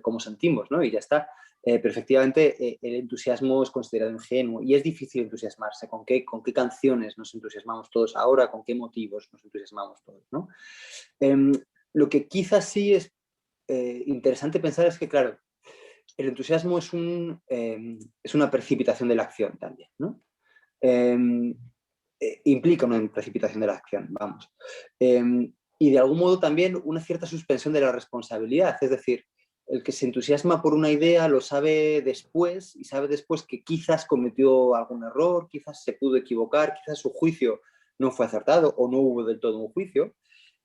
cómo sentimos, ¿no? Y ya está. Pero efectivamente el entusiasmo es considerado ingenuo y es difícil entusiasmarse. ¿Con qué canciones nos entusiasmamos todos ahora? ¿Con qué motivos nos entusiasmamos todos, ¿no? Lo que quizás sí es interesante pensar es que, claro, el entusiasmo es una precipitación de la acción también, ¿no? Implica una precipitación de la acción, vamos. Y de algún modo también una cierta suspensión de la responsabilidad, es decir, el que se entusiasma por una idea lo sabe después y sabe después que quizás cometió algún error, quizás se pudo equivocar, quizás su juicio no fue acertado o no hubo del todo un juicio.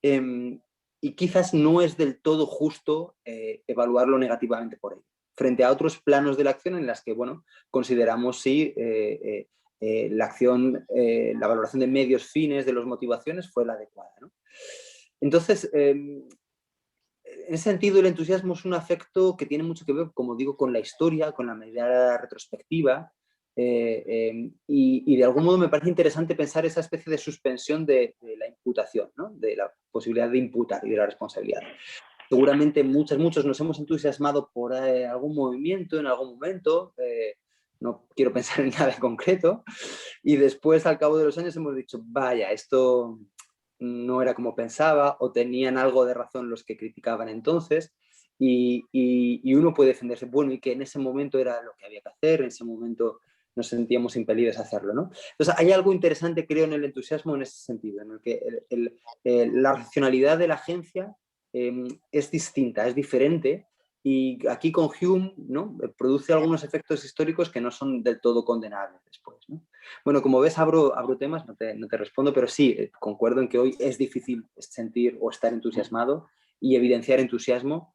Y quizás no es del todo justo evaluarlo negativamente por ello, frente a otros planos de la acción en las que, bueno, consideramos si la acción, la valoración de medios fines de las motivaciones fue la adecuada, ¿no? Entonces, en ese sentido, el entusiasmo es un afecto que tiene mucho que ver, como digo, con la historia, con la mirada retrospectiva, y de algún modo me parece interesante pensar esa especie de suspensión de la imputación, ¿no? De la posibilidad de imputar y de la responsabilidad. Seguramente muchos nos hemos entusiasmado por algún movimiento en algún momento, no quiero pensar en nada en concreto, y después al cabo de los años hemos dicho, vaya, esto no era como pensaba, o tenían algo de razón los que criticaban entonces, y uno puede defenderse, bueno, y que en ese momento era lo que había que hacer, en ese momento nos sentíamos impelidos a hacerlo, ¿no? Entonces hay algo interesante, creo, en el entusiasmo en ese sentido, en el que la racionalidad de la agencia es distinta, es diferente, y aquí con Hume, ¿no? Produce algunos efectos históricos que no son del todo condenables después, ¿no? Bueno, como ves, abro temas, no te respondo, pero sí, concuerdo en que hoy es difícil sentir o estar entusiasmado y evidenciar entusiasmo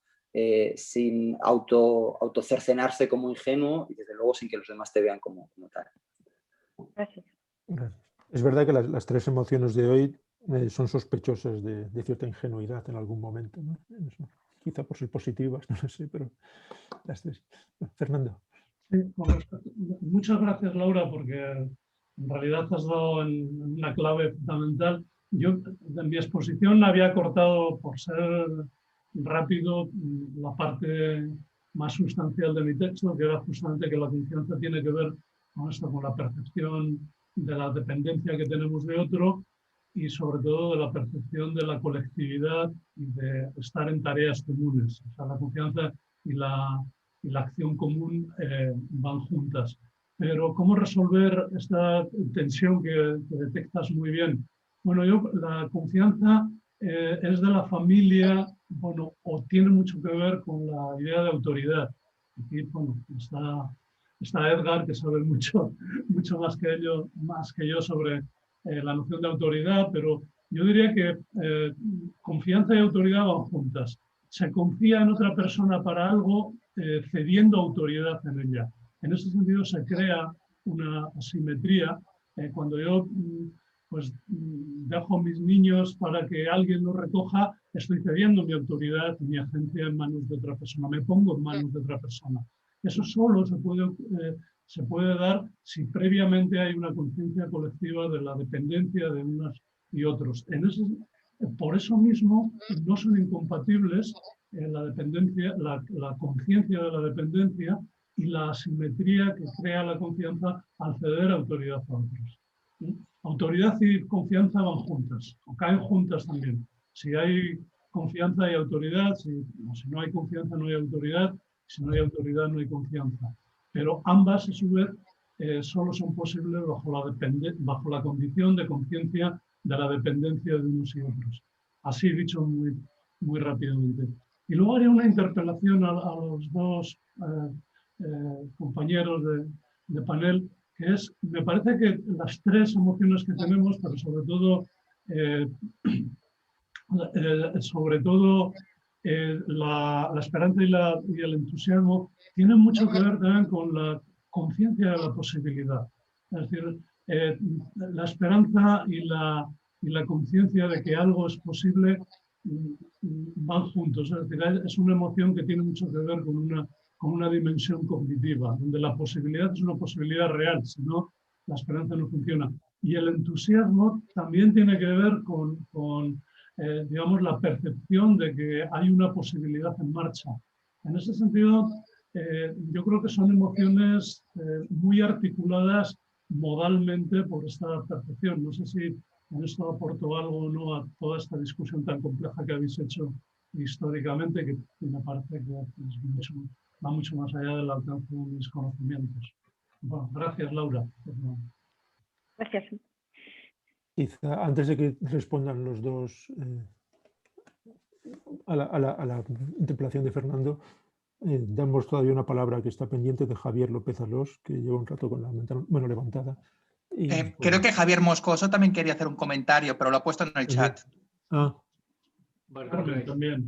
sin autocercenarse como ingenuo y desde luego sin que los demás te vean como tal. Gracias. Es verdad que las tres emociones de hoy son sospechosas de cierta ingenuidad en algún momento, ¿no? Eso, quizá por ser positivas, no lo sé, pero las tres. Fernando. Sí, muchas gracias, Laura, porque en realidad has dado una clave fundamental. Yo en mi exposición había cortado, por ser rápido, la parte más sustancial de mi texto, que era justamente que la confianza tiene que ver con esto, con la percepción de la dependencia que tenemos de otro y sobre todo de la percepción de la colectividad y de estar en tareas comunes. O sea, la confianza y la acción común van juntas. Pero ¿cómo resolver esta tensión que detectas muy bien? Bueno, la confianza es de la familia, bueno, o tiene mucho que ver con la idea de autoridad. Aquí, bueno, está Edgar, que sabe mucho más que yo sobre la noción de autoridad, pero yo diría que confianza y autoridad van juntas. se confía en otra persona para algo cediendo autoridad en ella. En ese sentido se crea una asimetría. Cuando yo pues, dejo a mis niños para que alguien los recoja, estoy cediendo mi autoridad y mi agencia en manos de otra persona, me pongo en manos de otra persona. Eso solo se puede dar si previamente hay una conciencia colectiva de la dependencia de unos y otros. Por eso mismo no son incompatibles la dependencia, la conciencia de la dependencia y la asimetría que crea la confianza al ceder autoridad a otros. Autoridad y confianza van juntas, o caen juntas también. Si hay confianza hay autoridad, si no hay confianza no hay autoridad, si no hay autoridad no hay confianza. Pero ambas, a su vez, solo son posibles bajo la condición de conciencia de la dependencia de unos y otros. Así dicho muy rápidamente. Y luego haré una interpelación a los dos compañeros de panel, que es, me parece que las tres emociones que tenemos, pero sobre todo la esperanza y el entusiasmo, tienen mucho que ver también con la conciencia de la posibilidad. Es decir, la esperanza y la conciencia de que algo es posible van juntos. Es decir, es una emoción que tiene mucho que ver con una dimensión cognitiva, donde la posibilidad es una posibilidad real, si no, la esperanza no funciona. Y el entusiasmo también tiene que ver con digamos, la percepción de que hay una posibilidad en marcha. En ese sentido, yo creo que son emociones muy articuladas modalmente por esta percepción. No sé si en esto aporto algo o no a toda esta discusión tan compleja que habéis hecho históricamente, que me parece que va mucho más allá del alcance de mis conocimientos. Bueno, gracias, Laura. Gracias. Quizá antes de que respondan los dos a la interpelación de Fernando, damos todavía una palabra que está pendiente de Javier López Alós, que lleva un rato con la mano levantada. Creo que Javier Moscoso también quería hacer un comentario, pero lo ha puesto en el chat. Vale, también.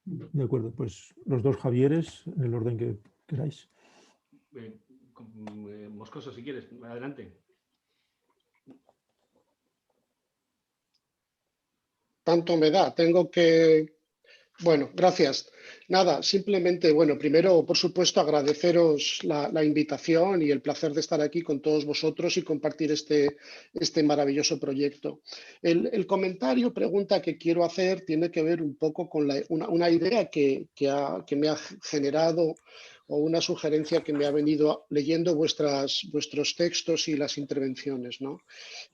De acuerdo, pues los dos Javieres, en el orden que queráis. Moscoso, si quieres, adelante. Tanto me da, tengo que... Bueno, gracias. Nada, simplemente, bueno, primero, por supuesto, agradeceros la invitación y el placer de estar aquí con todos vosotros y compartir este maravilloso proyecto. El comentario, pregunta que quiero hacer tiene que ver un poco con una idea que me ha generado, o una sugerencia que me ha venido leyendo vuestros textos y las intervenciones, ¿no?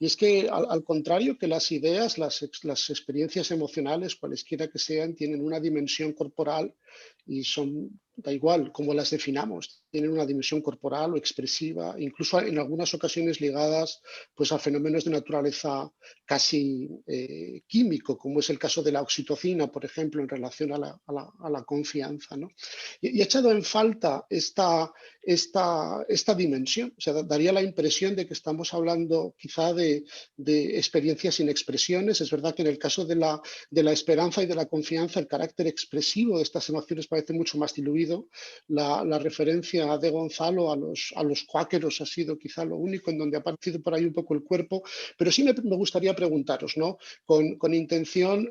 Y es que, al contrario que las ideas, las experiencias emocionales, cualesquiera que sean, tienen una dimensión corporal y son, da igual cómo las definamos, tienen una dimensión corporal o expresiva, incluso en algunas ocasiones ligadas pues, a fenómenos de naturaleza casi químico, como es el caso de la oxitocina, por ejemplo, en relación a la confianza, ¿no? Y he echado en falta esta dimensión. O sea, daría la impresión de que estamos hablando quizá de experiencias sin expresiones. Es verdad que en el caso de la esperanza y de la confianza, el carácter expresivo de estas emociones parece mucho más diluido. La referencia de Gonzalo a los cuáqueros ha sido quizá lo único en donde ha aparecido por ahí un poco el cuerpo, pero sí me gustaría preguntaros, ¿no? Con intención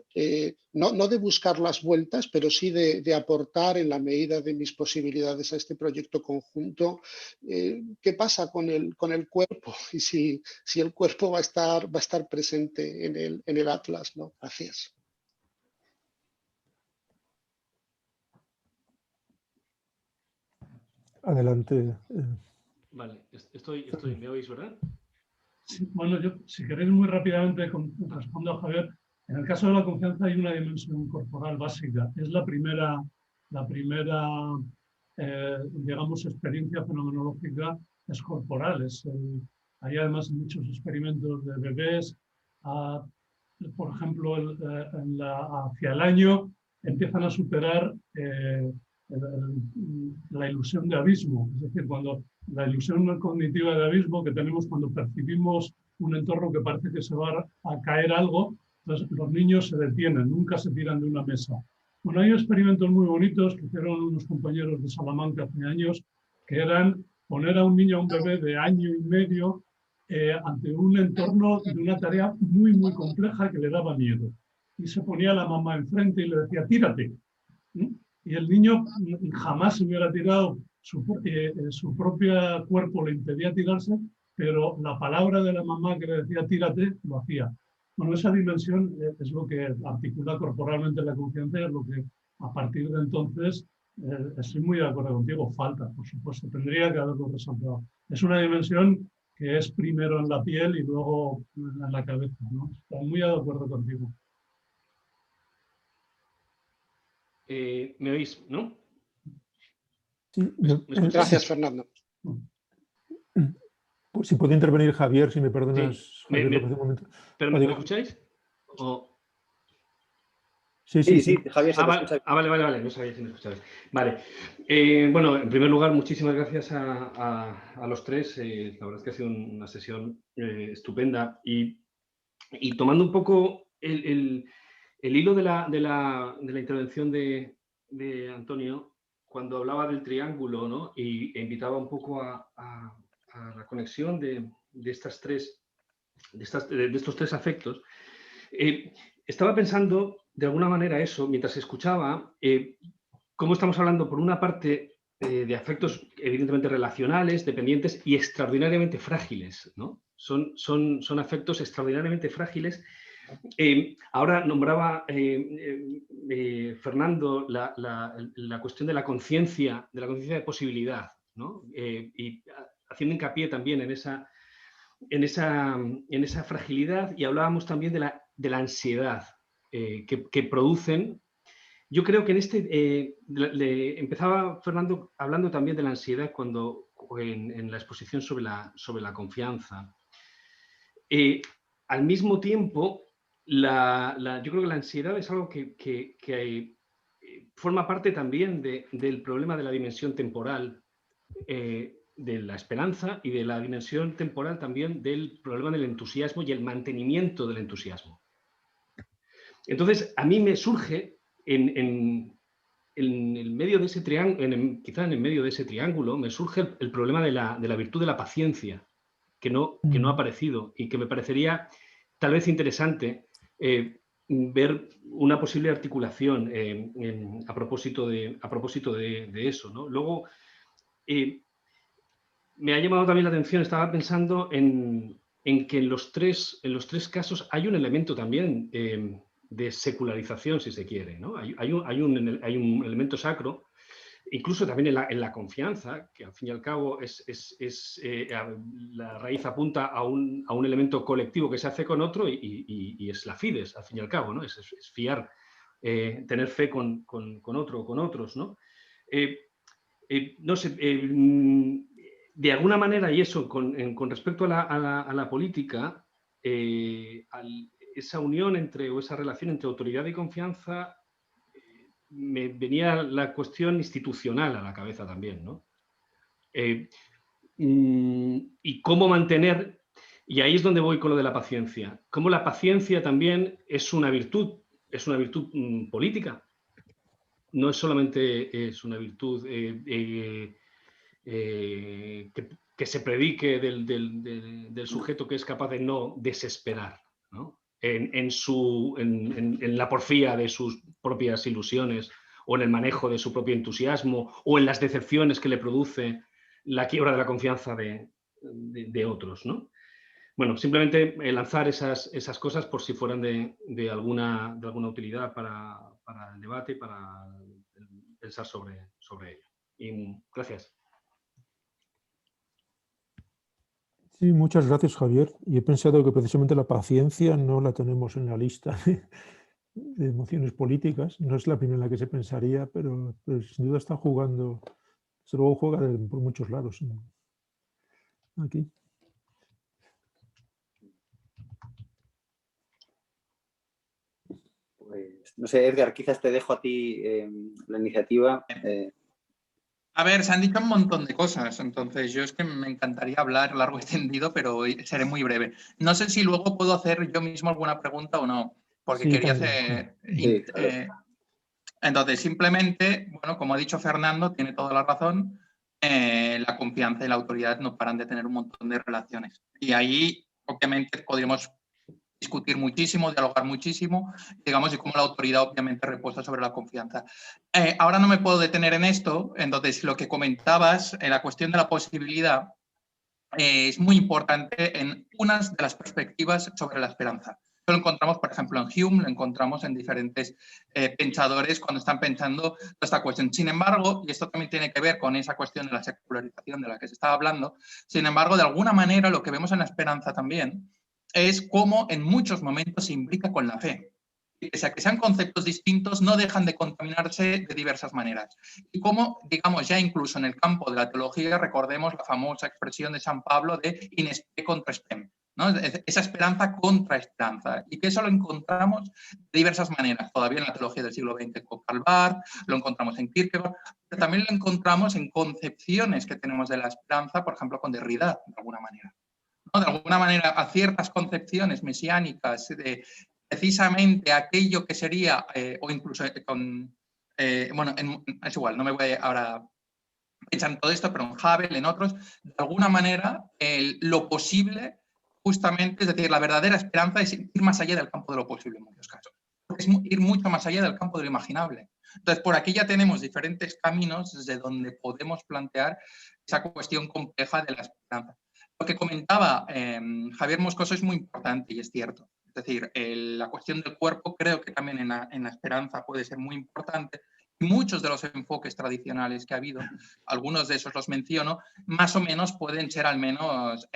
no de buscar las vueltas, pero sí de aportar en la medida de mis posibilidades a este proyecto conjunto. ¿Qué pasa con el cuerpo? Y si el cuerpo va a estar presente en el Atlas, ¿no? Gracias. Adelante. Vale, ¿me oís, verdad? Sí, bueno, yo, si queréis muy rápidamente respondo a Javier. En el caso de la confianza hay una dimensión corporal básica. Es la primera digamos, experiencia fenomenológica es corporal. Hay además muchos experimentos de bebés. Por ejemplo, hacia el año empiezan a superar la ilusión de abismo, es decir, cuando la ilusión cognitiva de abismo que tenemos cuando percibimos un entorno que parece que se va a caer algo, entonces los niños se detienen, nunca se tiran de una mesa. Bueno, hay experimentos muy bonitos que hicieron unos compañeros de Salamanca hace años, que eran poner a un niño, a un bebé de año y medio, ante un entorno de una tarea muy, muy compleja que le daba miedo. Y se ponía la mamá enfrente y le decía, tírate. Y el niño jamás se hubiera tirado, su propio cuerpo le impedía tirarse, pero la palabra de la mamá que le decía, tírate, lo hacía. Bueno, esa dimensión es lo que articula corporalmente la conciencia, es lo que a partir de entonces, estoy muy de acuerdo contigo, falta, por supuesto, tendría que haberlo resaltado. Es una dimensión que es primero en la piel y luego en la cabeza, ¿no? Estoy muy de acuerdo contigo. ¿Me oís, no? Sí, Gracias, Fernando. Pues si puede intervenir Javier, si me perdonas, Sí. Javier, un momento. ¿Pero me escucháis? ¿O? Sí, Javier, se te escucha. Vale, no sabía si me escuchabais. Vale. Bueno, en primer lugar, muchísimas gracias a los tres. La verdad es que ha sido una sesión estupenda. Y tomando un poco el hilo de la intervención de Antonio, cuando hablaba del triángulo, ¿no? E invitaba un poco a la conexión de estos tres afectos, estaba pensando de alguna manera eso, mientras escuchaba, cómo estamos hablando por una parte de afectos evidentemente relacionales, dependientes y extraordinariamente frágiles, ¿no? Son afectos extraordinariamente frágiles. Ahora nombraba Fernando la cuestión de la conciencia de posibilidad, ¿no? Y haciendo hincapié también en esa fragilidad, y hablábamos también de la ansiedad que producen. Yo creo que empezaba Fernando hablando también de la ansiedad en la exposición sobre la confianza. Al mismo tiempo, yo creo que la ansiedad es algo que forma parte también del problema de la dimensión temporal, de la esperanza, y de la dimensión temporal también del problema del entusiasmo y el mantenimiento del entusiasmo. Entonces, a mí me surge en el medio de ese triángulo, quizá en el medio de ese triángulo, me surge el problema de la virtud de la paciencia, que no ha aparecido, y que me parecería tal vez interesante ver una posible articulación a propósito de eso, ¿no? Luego, me ha llamado también la atención, estaba pensando en que en los tres casos hay un elemento también de secularización, si se quiere, ¿no? Hay un elemento sacro, incluso también en la confianza, que al fin y al cabo la raíz apunta a un elemento colectivo que se hace con otro, y es la fides, al fin y al cabo, ¿no? Es fiar, tener fe con otro o con otros, ¿no? No sé, de alguna manera, y eso con respecto a la política, esa unión o esa relación entre autoridad y confianza, me venía la cuestión institucional a la cabeza también, ¿no? Y cómo mantener, y ahí es donde voy con lo de la paciencia, cómo la paciencia también es una virtud política. No es solamente una virtud que se predique del sujeto que es capaz de no desesperar, ¿no? En la porfía de sus propias ilusiones, o en el manejo de su propio entusiasmo, o en las decepciones que le produce la quiebra de la confianza de otros, ¿no? Bueno, simplemente lanzar esas cosas por si fueran de alguna utilidad para el debate, para pensar sobre ello. Y gracias. Sí, muchas gracias, Javier. Y he pensado que precisamente la paciencia no la tenemos en la lista de emociones políticas. No es la primera en la que se pensaría, pero sin duda está jugando, desde luego juega por muchos lados, ¿no? Aquí. Pues, no sé, Edgar, quizás te dejo a ti la iniciativa. A ver, se han dicho un montón de cosas, entonces yo es que me encantaría hablar largo y tendido, pero seré muy breve. No sé si luego puedo hacer yo mismo alguna pregunta o no, porque Sí, quería también. hacer... Entonces, simplemente, bueno, como ha dicho Fernando, tiene toda la razón, la confianza y la autoridad no paran de tener un montón de relaciones. Y ahí, obviamente, podríamos discutir muchísimo, dialogar muchísimo, digamos, y cómo la autoridad obviamente reposa sobre la confianza. Ahora no me puedo detener en esto, entonces lo que comentabas, la cuestión de la posibilidad, es muy importante en unas de las perspectivas sobre la esperanza. Lo encontramos, por ejemplo, en Hume, lo encontramos en diferentes pensadores cuando están pensando esta cuestión. Sin embargo, y esto también tiene que ver con esa cuestión de la secularización de la que se estaba hablando, sin embargo, de alguna manera lo que vemos en la esperanza también es cómo en muchos momentos se imbrica con la fe. Y pese a que sean conceptos distintos, no dejan de contaminarse de diversas maneras. Y como, digamos, ya incluso en el campo de la teología, recordemos la famosa expresión de San Pablo de in spe contra spem, ¿no? Esa esperanza contra esperanza. Y que eso lo encontramos de diversas maneras. Todavía en la teología del siglo XX con Karl Barth, lo encontramos en Kierkegaard, pero también lo encontramos en concepciones que tenemos de la esperanza, por ejemplo, con Derrida, de alguna manera. ¿No? De alguna manera, a ciertas concepciones mesiánicas de precisamente aquello que sería, o incluso con, bueno, es igual, no me voy ahora a pensar en todo esto, pero en Havel, en otros, de alguna manera, lo posible, justamente, es decir, la verdadera esperanza es ir más allá del campo de lo posible en muchos casos. Es ir mucho más allá del campo de lo imaginable. Entonces, por aquí ya tenemos diferentes caminos desde donde podemos plantear esa cuestión compleja de la esperanza. Lo que comentaba Javier Moscoso es muy importante y es cierto. Es decir, la cuestión del cuerpo creo que también en la esperanza puede ser muy importante. Y muchos de los enfoques tradicionales que ha habido, algunos de esos los menciono, más o menos pueden ser al menos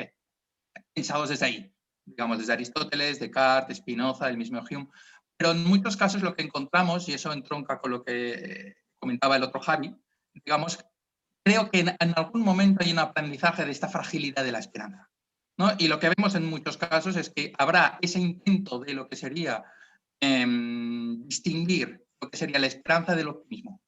pensados desde ahí. Digamos, desde Aristóteles, Descartes, Spinoza, el mismo Hume. Pero en muchos casos lo que encontramos, y eso entronca con lo que comentaba el otro Javi, digamos, creo que en algún momento hay un aprendizaje de esta fragilidad de la esperanza, ¿no? Y lo que vemos en muchos casos es que habrá ese intento de lo que sería distinguir lo que sería la esperanza del optimismo.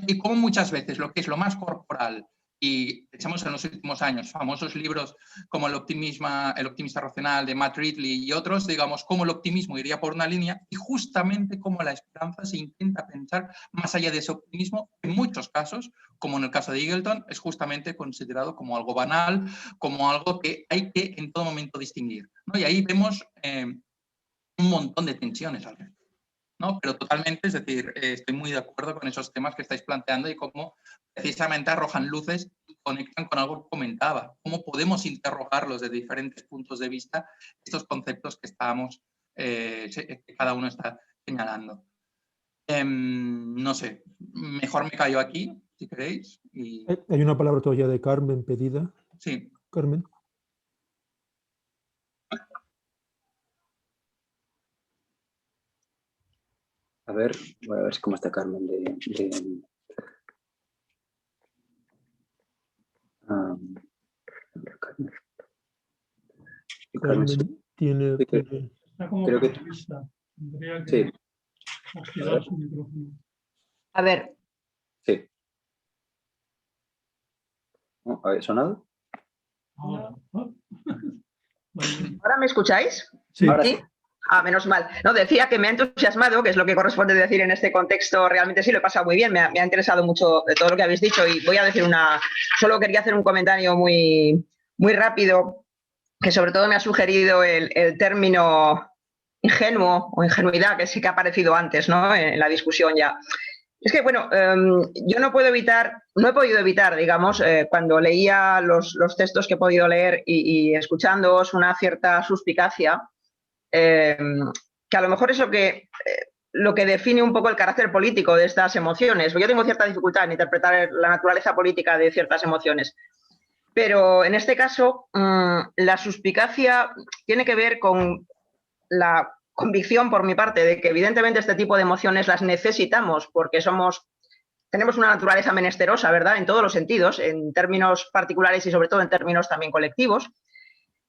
Y como muchas veces lo que es lo más corporal, y echamos en los últimos años famosos libros como el optimista racional de Matt Ridley y otros, digamos, cómo el optimismo iría por una línea y justamente cómo la esperanza se intenta pensar más allá de ese optimismo, en muchos casos, como en el caso de Eagleton, es justamente considerado como algo banal, como algo que hay que en todo momento distinguir, ¿no? Y ahí vemos un montón de tensiones al respecto, ¿no? Pero totalmente, es decir, estoy muy de acuerdo con esos temas que estáis planteando y cómo precisamente arrojan luces y conectan con algo que comentaba, cómo podemos interrogarlos de diferentes puntos de vista, estos conceptos que estábamos, que cada uno está señalando. No sé, mejor me callo aquí, si queréis. Y... Hay una palabra todavía de Carmen pedida. Sí. Carmen. A ver, voy a ver cómo está Carmen Carmen tiene... Está como creo que periodista. Tendría que sí. activar su micrófono. A ver. Sí. Oh, ¿ha sonado? Ahora. ¿Ahora me escucháis? Sí. Ahora ¿Sí? sí. Ah, menos mal. No, decía que me ha entusiasmado, que es lo que corresponde decir en este contexto. Realmente sí, lo he pasado muy bien. Me ha interesado mucho de todo lo que habéis dicho y voy a decir solo quería hacer un comentario muy, muy rápido, que sobre todo me ha sugerido el término ingenuo o ingenuidad, que sí que ha aparecido antes, ¿no? En la discusión ya. Es que, bueno, yo no he podido evitar, digamos, cuando leía los textos que he podido leer y escuchándoos una cierta suspicacia, que a lo mejor es lo que define un poco el carácter político de estas emociones. Yo tengo cierta dificultad en interpretar la naturaleza política de ciertas emociones. Pero en este caso, la suspicacia tiene que ver con la convicción por mi parte de que evidentemente este tipo de emociones las necesitamos porque tenemos una naturaleza menesterosa, ¿verdad? En todos los sentidos, en términos particulares y sobre todo en términos también colectivos.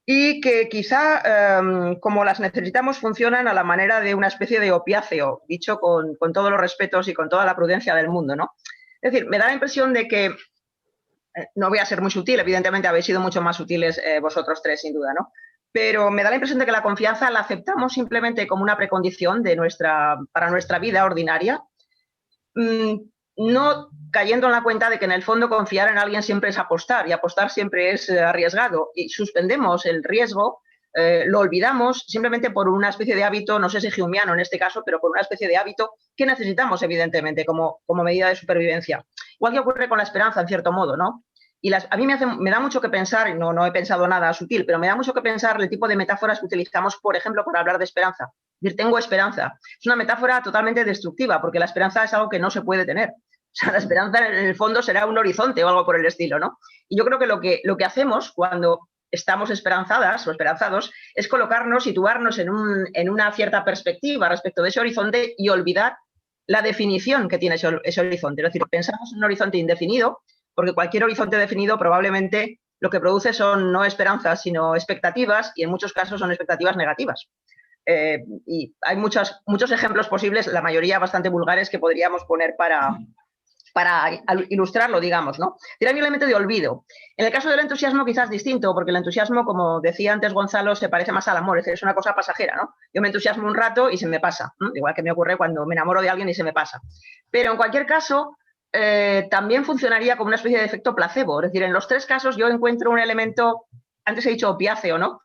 Y que quizá, como las necesitamos, funcionan a la manera de una especie de opiáceo, dicho con todos los respetos y con toda la prudencia del mundo, ¿no? Es decir, me da la impresión de que, no voy a ser muy sutil, evidentemente habéis sido mucho más sutiles vosotros tres, sin duda, ¿no? Pero me da la impresión de que la confianza la aceptamos simplemente como una precondición para nuestra vida ordinaria no cayendo en la cuenta de que en el fondo confiar en alguien siempre es apostar y apostar siempre es arriesgado y suspendemos el riesgo, lo olvidamos simplemente por una especie de hábito, no sé si humeano en este caso, pero por una especie de hábito que necesitamos evidentemente como medida de supervivencia. Igual que ocurre con la esperanza en cierto modo, ¿no? Y a mí me da mucho que pensar, no he pensado nada sutil, pero me da mucho que pensar el tipo de metáforas que utilizamos, por ejemplo, para hablar de esperanza. Es decir, tengo esperanza. Es una metáfora totalmente destructiva, porque la esperanza es algo que no se puede tener. O sea, la esperanza en el fondo será un horizonte o algo por el estilo, ¿no? Y yo creo que lo que hacemos cuando estamos esperanzadas o esperanzados es colocarnos, situarnos en una cierta perspectiva respecto de ese horizonte y olvidar la definición que tiene ese horizonte. Es decir, pensamos en un horizonte indefinido, porque cualquier horizonte definido probablemente lo que produce son no esperanzas, sino expectativas, y en muchos casos son expectativas negativas. Y hay muchos ejemplos posibles, la mayoría bastante vulgares, que podríamos poner para ilustrarlo, digamos, ¿no? Hay un elemento de olvido. En el caso del entusiasmo quizás distinto, porque el entusiasmo, como decía antes Gonzalo, se parece más al amor, es una cosa pasajera, ¿no? Yo me entusiasmo un rato y se me pasa, ¿no? Igual que me ocurre cuando me enamoro de alguien y se me pasa. Pero en cualquier caso, también funcionaría como una especie de efecto placebo. Es decir, en los tres casos yo encuentro un elemento, antes he dicho opiáceo, ¿no?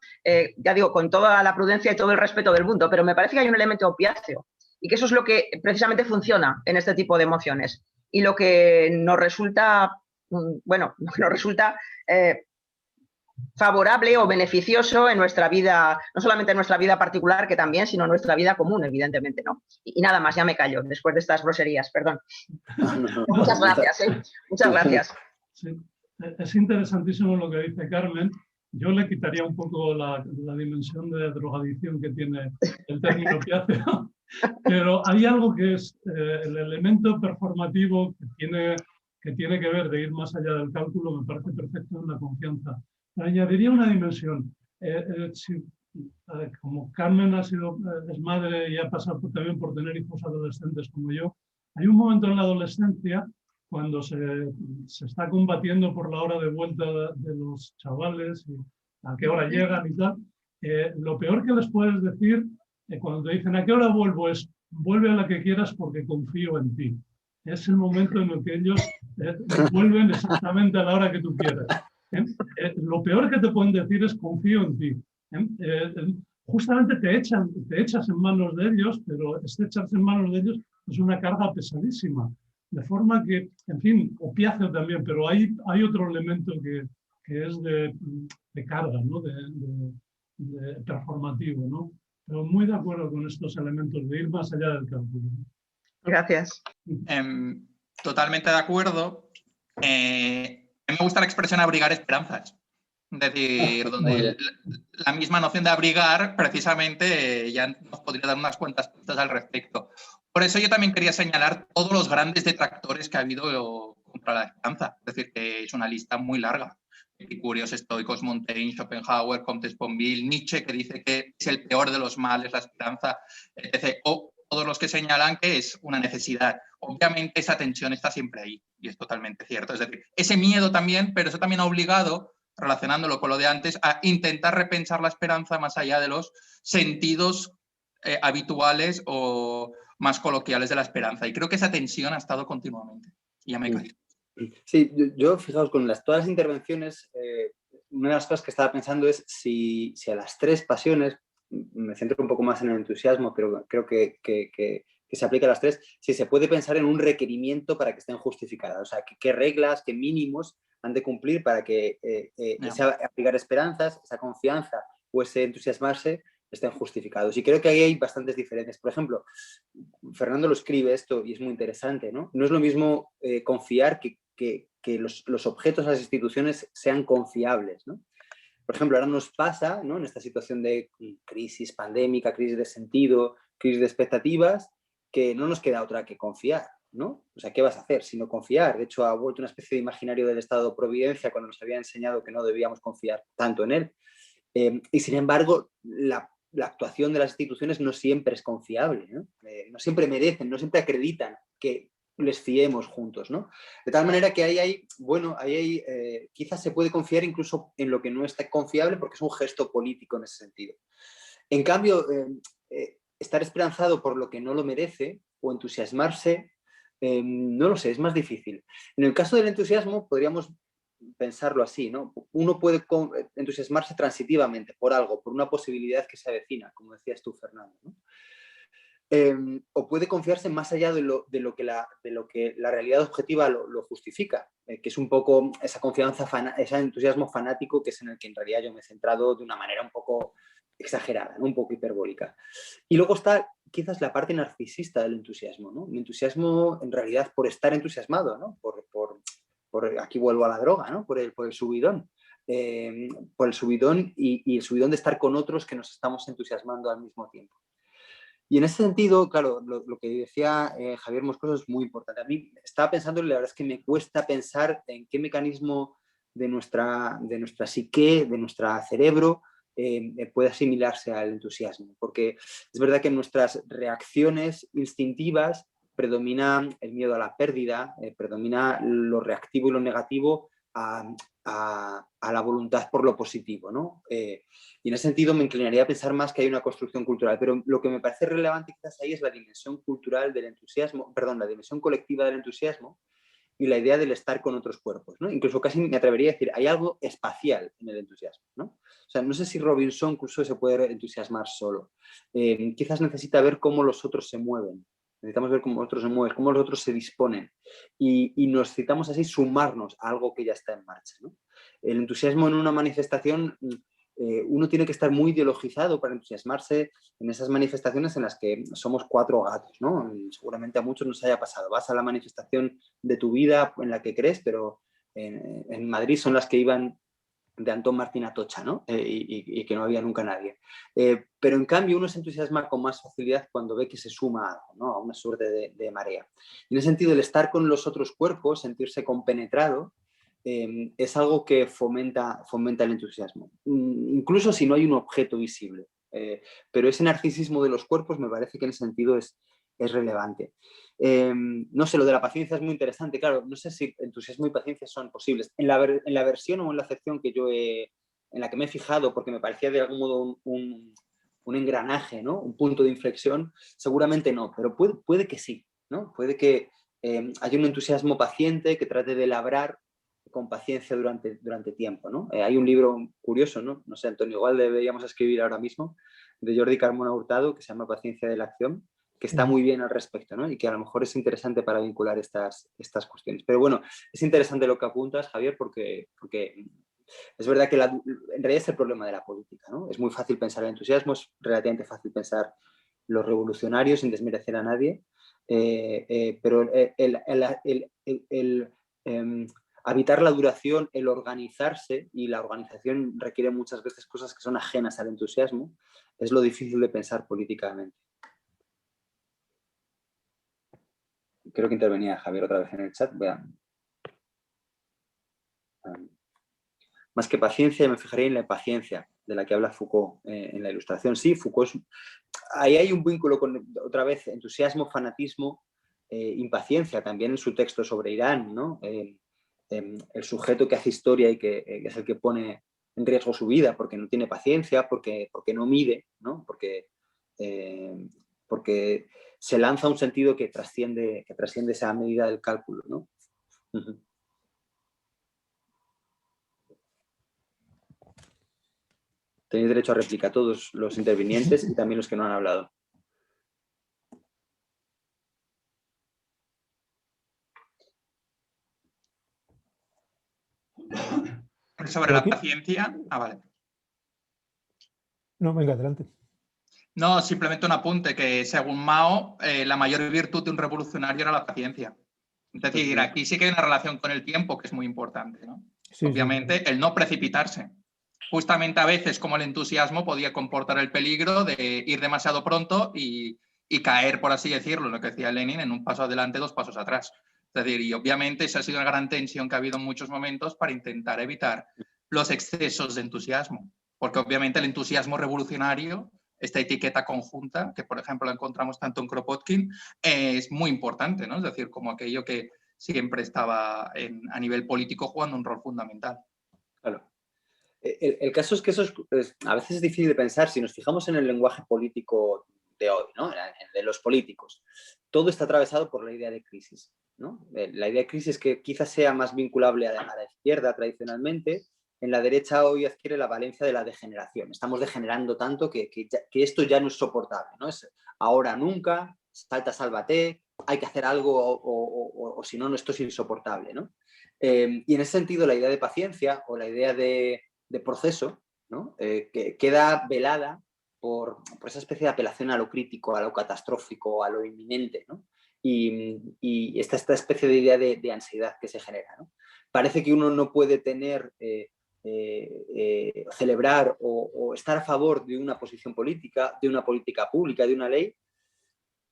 Ya digo, con toda la prudencia y todo el respeto del mundo, pero me parece que hay un elemento opiáceo y que eso es lo que precisamente funciona en este tipo de emociones. Y lo que nos resulta, favorable o beneficioso en nuestra vida, no solamente en nuestra vida particular, que también, sino en nuestra vida común, evidentemente, ¿no? Y nada más, ya me callo después de estas groserías, perdón. Muchas gracias, ¿eh? Muchas gracias. Sí. Es interesantísimo lo que dice Carmen. Yo le quitaría un poco la dimensión de drogadicción que tiene el término opiáceo, pero hay algo que es el elemento performativo que tiene que ver de ir más allá del cálculo, me parece perfecto en la confianza. Añadiría una dimensión. Como Carmen es madre y ha pasado también por tener hijos adolescentes como yo, hay un momento en la adolescencia cuando se está combatiendo por la hora de vuelta de los chavales y a qué hora llegan y tal. Lo peor que les puedes decir cuando te dicen a qué hora vuelvo es vuelve a la que quieras porque confío en ti. Es el momento en el que ellos vuelven exactamente a la hora que tú quieras. Lo peor que te pueden decir es confío en ti. Justamente te echas en manos de ellos, pero este echarse en manos de ellos es una carga pesadísima. De forma que, en fin, opiáceo también, pero hay otro elemento que es de carga, ¿no? de performativo, ¿no? Pero muy de acuerdo con estos elementos de ir más allá del cálculo. Gracias. Totalmente de acuerdo. A mí me gusta la expresión abrigar esperanzas. Es decir, donde la misma noción de abrigar precisamente ya nos podría dar unas cuantas pistas al respecto. Por eso yo también quería señalar todos los grandes detractores que ha habido contra la esperanza. Es decir, que es una lista muy larga. Epicúreos, estoicos, Montaigne, Schopenhauer, Comte Sponville, Nietzsche, que dice que es el peor de los males, la esperanza, etc. O todos los que señalan que es una necesidad. Obviamente esa tensión está siempre ahí y es totalmente cierto. Es decir, ese miedo también, pero eso también ha obligado, relacionándolo con lo de antes, a intentar repensar la esperanza más allá de los sentidos habituales o más coloquiales de la esperanza. Y creo que esa tensión ha estado continuamente. Y ya me callo. Sí, yo fijaos, con todas las intervenciones, una de las cosas que estaba pensando es si a las tres pasiones, me centro un poco más en el entusiasmo, pero creo que se aplica a las tres, si se puede pensar en un requerimiento para que estén justificadas. O sea, qué reglas, qué mínimos han de cumplir para que ese aplicar esperanzas, esa confianza o ese entusiasmarse estén justificados. Y creo que ahí hay bastantes diferencias. Por ejemplo, Fernando lo escribe esto y es muy interesante, ¿no? No es lo mismo confiar que los objetos, las instituciones sean confiables, ¿no? Por ejemplo, ahora nos pasa, ¿no? En esta situación de crisis pandémica, crisis de sentido, crisis de expectativas, que no nos queda otra que confiar, ¿no? O sea, ¿qué vas a hacer si no confiar? De hecho, ha vuelto una especie de imaginario del estado de providencia cuando nos había enseñado que no debíamos confiar tanto en él. Y sin embargo, la actuación de las instituciones no siempre es confiable, ¿no? No siempre merecen, no siempre acreditan que les fiemos juntos, ¿no? De tal manera que ahí quizás se puede confiar incluso en lo que no está confiable porque es un gesto político en ese sentido. En cambio, estar esperanzado por lo que no lo merece o entusiasmarse No lo sé, es más difícil. En el caso del entusiasmo podríamos pensarlo así, ¿no? Uno puede entusiasmarse transitivamente por algo, por una posibilidad que se avecina, como decías tú, Fernando, ¿no? O puede confiarse más allá de lo que la realidad objetiva lo justifica, que es un poco esa confianza, ese entusiasmo fanático, que es en el que en realidad yo me he centrado de una manera un poco exagerada, ¿no? Un poco hiperbólica. Y luego está quizás la parte narcisista del entusiasmo, ¿no? El entusiasmo en realidad por estar entusiasmado, ¿no? Aquí vuelvo a la droga, ¿no? Por el subidón. Por el subidón y el subidón de estar con otros que nos estamos entusiasmando al mismo tiempo. Y en ese sentido, claro, lo que decía Javier Moscoso es muy importante. A mí estaba pensando y la verdad es que me cuesta pensar en qué mecanismo de nuestra psique, de nuestro cerebro, puede asimilarse al entusiasmo. Porque es verdad que en nuestras reacciones instintivas predomina el miedo a la pérdida, predomina lo reactivo y lo negativo a la voluntad por lo positivo, ¿no? Y en ese sentido me inclinaría a pensar más que hay una construcción cultural, pero lo que me parece relevante quizás ahí es la dimensión cultural del entusiasmo, perdón, la dimensión colectiva del entusiasmo y la idea del estar con otros cuerpos, ¿no? Incluso casi me atrevería a decir, hay algo espacial en el entusiasmo, ¿no? O sea, no sé si Robinson Crusoe se puede entusiasmar solo. Quizás necesita ver cómo los otros se mueven. Necesitamos ver cómo los otros se mueven, cómo los otros se disponen y necesitamos así sumarnos a algo que ya está en marcha, ¿no? El entusiasmo en una manifestación, uno tiene que estar muy ideologizado para entusiasmarse en esas manifestaciones en las que somos 4 gatos, ¿no? Seguramente a muchos nos haya pasado. Vas a la manifestación de tu vida en la que crees, pero en Madrid son las que iban de Antón Martín Atocha, ¿no? Y que no había nunca nadie. Pero en cambio uno se entusiasma con más facilidad cuando ve que se suma a algo, ¿no? A una suerte de marea. En ese sentido, el estar con los otros cuerpos, sentirse compenetrado, es algo que fomenta el entusiasmo, incluso si no hay un objeto visible. Pero ese narcisismo de los cuerpos me parece que en ese sentido es relevante. No sé, lo de la paciencia es muy interesante, claro, no sé si entusiasmo y paciencia son posibles. En la versión o en la acepción que en la que me he fijado, porque me parecía de algún modo un engranaje, ¿no? Un punto de inflexión, seguramente no, pero puede que sí, ¿no? Puede que haya un entusiasmo paciente que trate de labrar con paciencia durante tiempo, ¿no? Hay un libro curioso, ¿no? No sé, Antonio, igual deberíamos escribir ahora mismo, de Jordi Carmona Hurtado, que se llama Paciencia de la Acción, que está muy bien al respecto, ¿no? Y que a lo mejor es interesante para vincular estas cuestiones. Pero bueno, es interesante lo que apuntas, Javier, porque es verdad que en realidad es el problema de la política, ¿no? Es muy fácil pensar el entusiasmo, es relativamente fácil pensar los revolucionarios sin desmerecer a nadie, pero habitar la duración, el organizarse, y la organización requiere muchas veces cosas que son ajenas al entusiasmo, es lo difícil de pensar políticamente. Creo que intervenía Javier otra vez en el chat. Vean. Más que paciencia, me fijaría en la paciencia de la que habla Foucault en la Ilustración. Sí, Foucault ahí hay un vínculo con, otra vez, entusiasmo, fanatismo, impaciencia también en su texto sobre Irán, ¿no? El sujeto que hace historia y que es el que pone en riesgo su vida porque no tiene paciencia, porque no mide, ¿no? Porque se lanza un sentido que trasciende esa medida del cálculo, ¿no? Tenéis derecho a réplica a todos los intervinientes y también los que no han hablado. Sobre la paciencia. Vale. No, venga, adelante. No, simplemente un apunte, que según Mao, la mayor virtud de un revolucionario era la paciencia. Es decir, aquí sí que hay una relación con el tiempo que es muy importante, ¿no? Sí, obviamente, sí. El no precipitarse. Justamente a veces, como el entusiasmo, podía comportar el peligro de ir demasiado pronto y caer, por así decirlo, lo que decía Lenin, en un paso adelante, 2 pasos atrás. Es decir, y obviamente esa ha sido una gran tensión que ha habido en muchos momentos para intentar evitar los excesos de entusiasmo. Porque obviamente el entusiasmo revolucionario, esta etiqueta conjunta, que por ejemplo la encontramos tanto en Kropotkin, es muy importante, ¿no? Es decir, como aquello que siempre estaba a nivel político jugando un rol fundamental. Claro. El caso es que eso a veces es difícil de pensar. Si nos fijamos en el lenguaje político de hoy, ¿no? De los políticos. Todo está atravesado por la idea de crisis, ¿no? La idea de crisis que quizás sea más vinculable a la izquierda tradicionalmente, en la derecha hoy adquiere la valencia de la degeneración. Estamos degenerando tanto que esto ya no es soportable, ¿no? Es ahora nunca, salta, sálvate, hay que hacer algo o si no, esto es insoportable, ¿no? Y en ese sentido la idea de paciencia o la idea de proceso, ¿no? Que queda velada por esa especie de apelación a lo crítico, a lo catastrófico, a lo inminente, ¿no? Y esta especie de idea de ansiedad que se genera, ¿no? Parece que uno no puede tener, celebrar o estar a favor de una posición política, de una política pública, de una ley,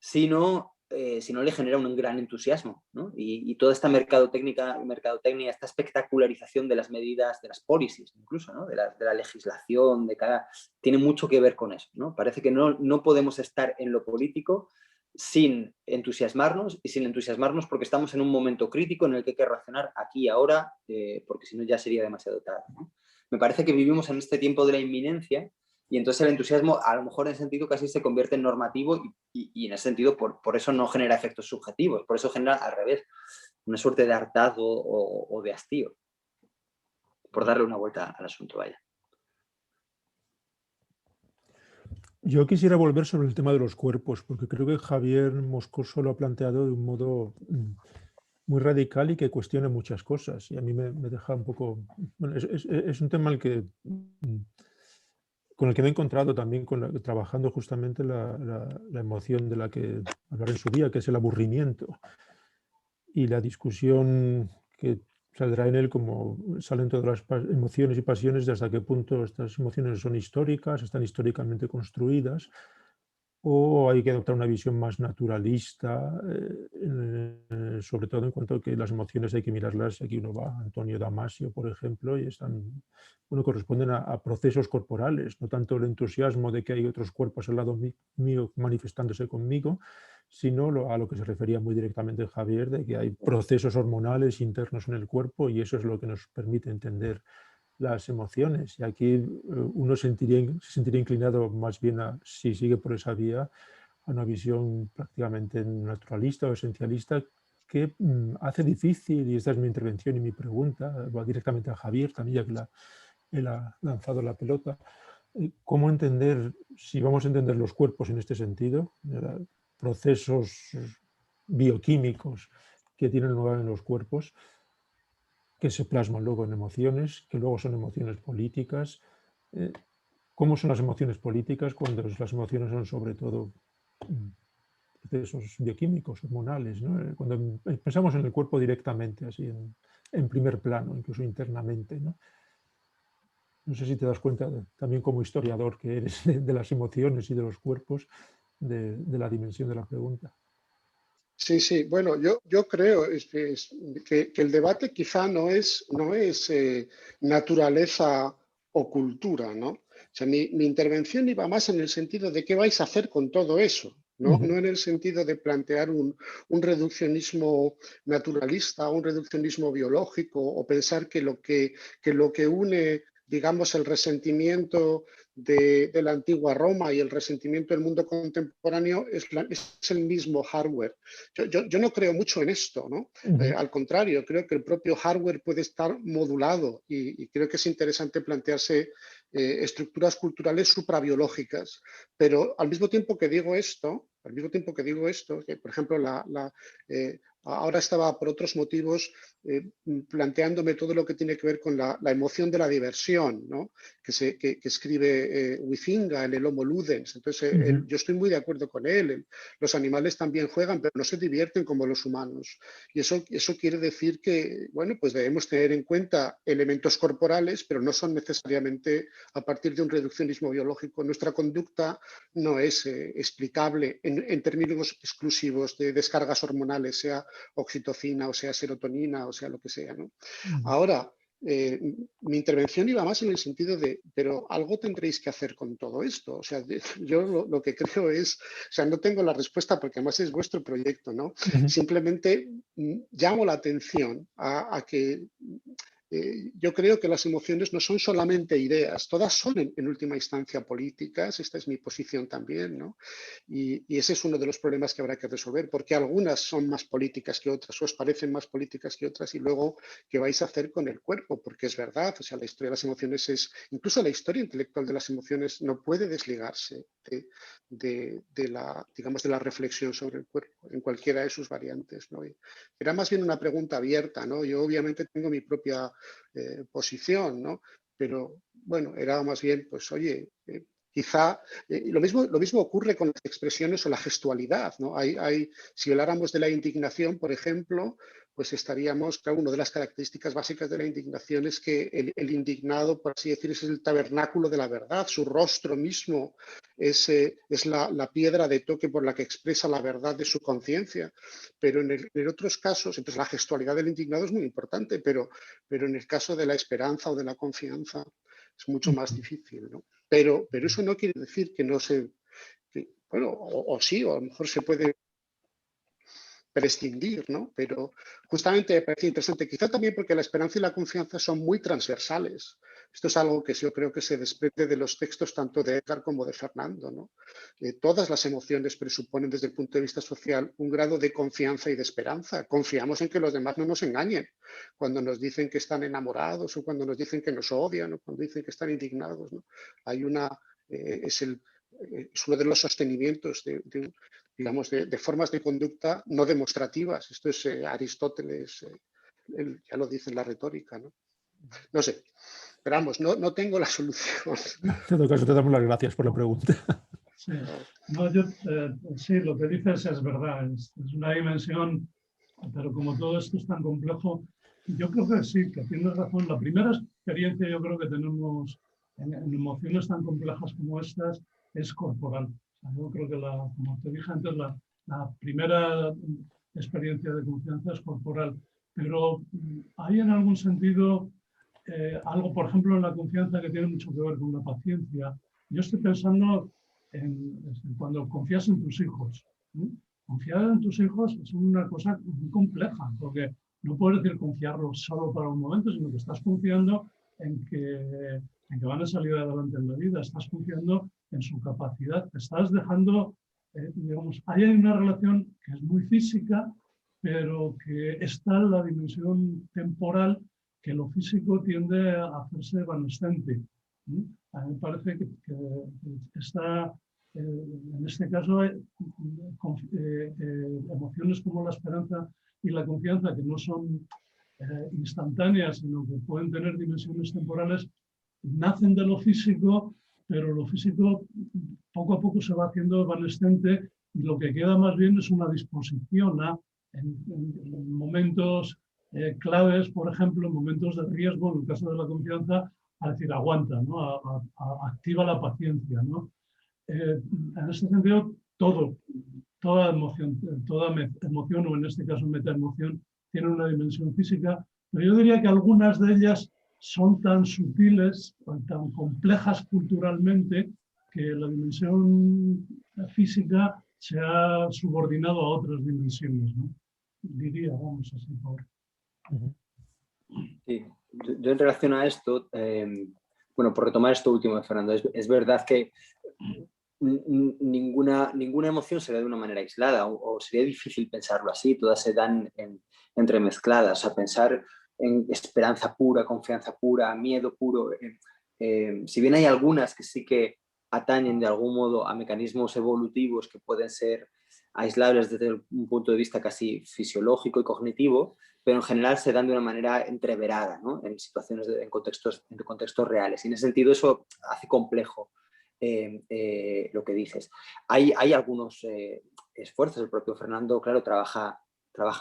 si no le genera un gran entusiasmo, ¿no? Y toda esta mercadotecnia, esta espectacularización de las medidas, de las policies incluso, ¿no? de la legislación, tiene mucho que ver con eso, ¿no? Parece que no podemos estar en lo político sin entusiasmarnos, y sin entusiasmarnos porque estamos en un momento crítico en el que hay que reaccionar aquí y ahora, porque si no ya sería demasiado tarde, ¿no? Me parece que vivimos en este tiempo de la inminencia. Y entonces el entusiasmo, a lo mejor en ese sentido, casi se convierte en normativo y en ese sentido, por eso no genera efectos subjetivos, por eso genera al revés, una suerte de hartazgo o de hastío, por darle una vuelta al asunto, vaya. Yo quisiera volver sobre el tema de los cuerpos, porque creo que Javier Moscoso lo ha planteado de un modo muy radical y que cuestiona muchas cosas. Y a mí me deja un poco... Bueno, es un tema con el que me he encontrado también trabajando justamente la emoción de la que hablaré en su día, que es el aburrimiento. Y la discusión que saldrá en él, como salen todas las emociones y pasiones, de hasta qué punto estas emociones son históricas, están históricamente construidas, o hay que adoptar una visión más naturalista, sobre todo en cuanto a que las emociones hay que mirarlas. Aquí uno va a Antonio Damasio, por ejemplo, y corresponden a procesos corporales, no tanto el entusiasmo de que hay otros cuerpos al lado mío manifestándose conmigo, sino a lo que se refería muy directamente Javier, de que hay procesos hormonales internos en el cuerpo y eso es lo que nos permite entender las emociones. Y aquí uno se sentiría inclinado más bien si sigue por esa vía, a una visión prácticamente naturalista o esencialista que hace difícil, y esta es mi intervención y mi pregunta, va directamente a Javier también, ya que él ha lanzado la pelota, cómo entender, si vamos a entender los cuerpos en este sentido, procesos bioquímicos que tienen lugar en los cuerpos, que se plasman luego en emociones, que luego son emociones políticas. ¿Cómo son las emociones políticas cuando las emociones son sobre todo procesos bioquímicos, hormonales, ¿no? Cuando pensamos en el cuerpo directamente, así en primer plano, incluso internamente, ¿no? No sé si te das cuenta, también como historiador que eres, de las emociones y de los cuerpos, de la dimensión de la pregunta. Sí, sí. Bueno, yo creo que el debate quizá no es naturaleza o cultura, ¿no? O sea, mi intervención iba más en el sentido de qué vais a hacer con todo eso, ¿no? No en el sentido de plantear un reduccionismo naturalista, un reduccionismo biológico, o pensar que lo que une, digamos, el resentimiento de la antigua Roma y el resentimiento del mundo contemporáneo es el mismo hardware. Yo no creo mucho en esto, ¿no? Al contrario, creo que el propio hardware puede estar modulado y creo que es interesante plantearse estructuras culturales suprabiológicas. Pero al mismo tiempo que digo esto, que por ejemplo ahora estaba por otros motivos planteándome todo lo que tiene que ver con la emoción de la diversión, ¿no? que escribe Huizinga en el Homo Ludens. Entonces, yo estoy muy de acuerdo con él. Los animales también juegan, pero no se divierten como los humanos. Y eso quiere decir que, bueno, pues debemos tener en cuenta elementos corporales, pero no son necesariamente a partir de un reduccionismo biológico. Nuestra conducta no es explicable en términos exclusivos de descargas hormonales, sea oxitocina o sea serotonina o sea lo que sea, ¿no? Ahora, mi intervención iba más en el sentido de, pero algo tendréis que hacer con todo esto. O sea, yo lo que creo es, o sea, no tengo la respuesta porque además es vuestro proyecto, ¿no? Simplemente llamo la atención a que yo creo que las emociones no son solamente ideas, todas son en última instancia políticas, esta es mi posición también, ¿no? Y ese es uno de los problemas que habrá que resolver, porque algunas son más políticas que otras, o os parecen más políticas que otras, y luego qué vais a hacer con el cuerpo, porque es verdad, o sea, la historia de las emociones es, incluso la historia intelectual de las emociones no puede desligarse de la, digamos, de la reflexión sobre el cuerpo, en cualquiera de sus variantes, ¿no? Y era más bien una pregunta abierta, ¿no? Yo obviamente tengo mi propia posición, ¿no? Pero bueno, era más bien, pues oye, quizá lo mismo ocurre con las expresiones o la gestualidad, ¿no? Si habláramos de la indignación, por ejemplo, pues estaríamos, claro, una de las características básicas de la indignación es que el indignado, por así decir, es el tabernáculo de la verdad, su rostro mismo es la piedra de toque por la que expresa la verdad de su conciencia. Pero en otros casos, entonces la gestualidad del indignado es muy importante, pero en el caso de la esperanza o de la confianza es mucho más difícil, ¿no? Pero eso no quiere decir que no se... bueno, o sí, o a lo mejor se puede prescindir, ¿no? Pero justamente me parece interesante, quizá también porque la esperanza y la confianza son muy transversales. Esto es algo que yo creo que se desprende de los textos tanto de Edgar como de Fernando, ¿no? Todas las emociones presuponen desde el punto de vista social un grado de confianza y de esperanza. Confiamos en que los demás no nos engañen cuando nos dicen que están enamorados o cuando nos dicen que nos odian o cuando dicen que están indignados, ¿no? Hay es uno de los sostenimientos digamos, de formas de conducta no demostrativas. Esto es Aristóteles, ya lo dice en la retórica, ¿no? No sé, pero vamos, no tengo la solución. En todo caso, te damos las gracias por la pregunta. Sí, no, sí, lo que dices es verdad, es una dimensión, pero como todo esto es tan complejo, yo creo que sí, que tienes razón. La primera experiencia yo creo que tenemos en emociones tan complejas como estas es corporal. O sea, yo creo que, como te dije antes, la primera experiencia de confianza es corporal, pero hay en algún sentido algo, por ejemplo, en la confianza que tiene mucho que ver con la paciencia. Yo estoy pensando cuando confías en tus hijos. ¿Sí? Confiar en tus hijos es una cosa muy compleja, porque no puedes decir confiarlos solo para un momento, sino que estás confiando en que van a salir adelante en la vida, estás confiando en su capacidad, te estás dejando, digamos, hay una relación que es muy física, pero que está en la dimensión temporal, que lo físico tiende a hacerse evanescente. A mí me parece que está, en este caso, emociones como la esperanza y la confianza, que no son instantáneas, sino que pueden tener dimensiones temporales, nacen de lo físico, pero lo físico poco a poco se va haciendo evanescente y lo que queda más bien es una disposición en momentos claves, por ejemplo, en momentos de riesgo, en el caso de la confianza, a decir aguanta, ¿no? Activa la paciencia, ¿no? En este sentido, toda emoción o en este caso metaemoción tiene una dimensión física, pero yo diría que algunas de ellas son tan sutiles, tan complejas culturalmente, que la dimensión física se ha subordinado a otras dimensiones, ¿no? Diría, vamos así por... Sí. Yo en relación a esto, bueno, por retomar esto último de Fernando, es verdad que ninguna emoción se da de una manera aislada, o sería difícil pensarlo así, todas se dan entremezcladas. O sea, pensar en esperanza pura, confianza pura, miedo puro, si bien hay algunas que sí que atañen de algún modo a mecanismos evolutivos que pueden ser aislables desde un punto de vista casi fisiológico y cognitivo, pero en general se dan de una manera entreverada, ¿no? En situaciones, en contextos reales. Y en ese sentido eso hace complejo lo que dices. Hay algunos esfuerzos, el propio Fernando, claro, trabaja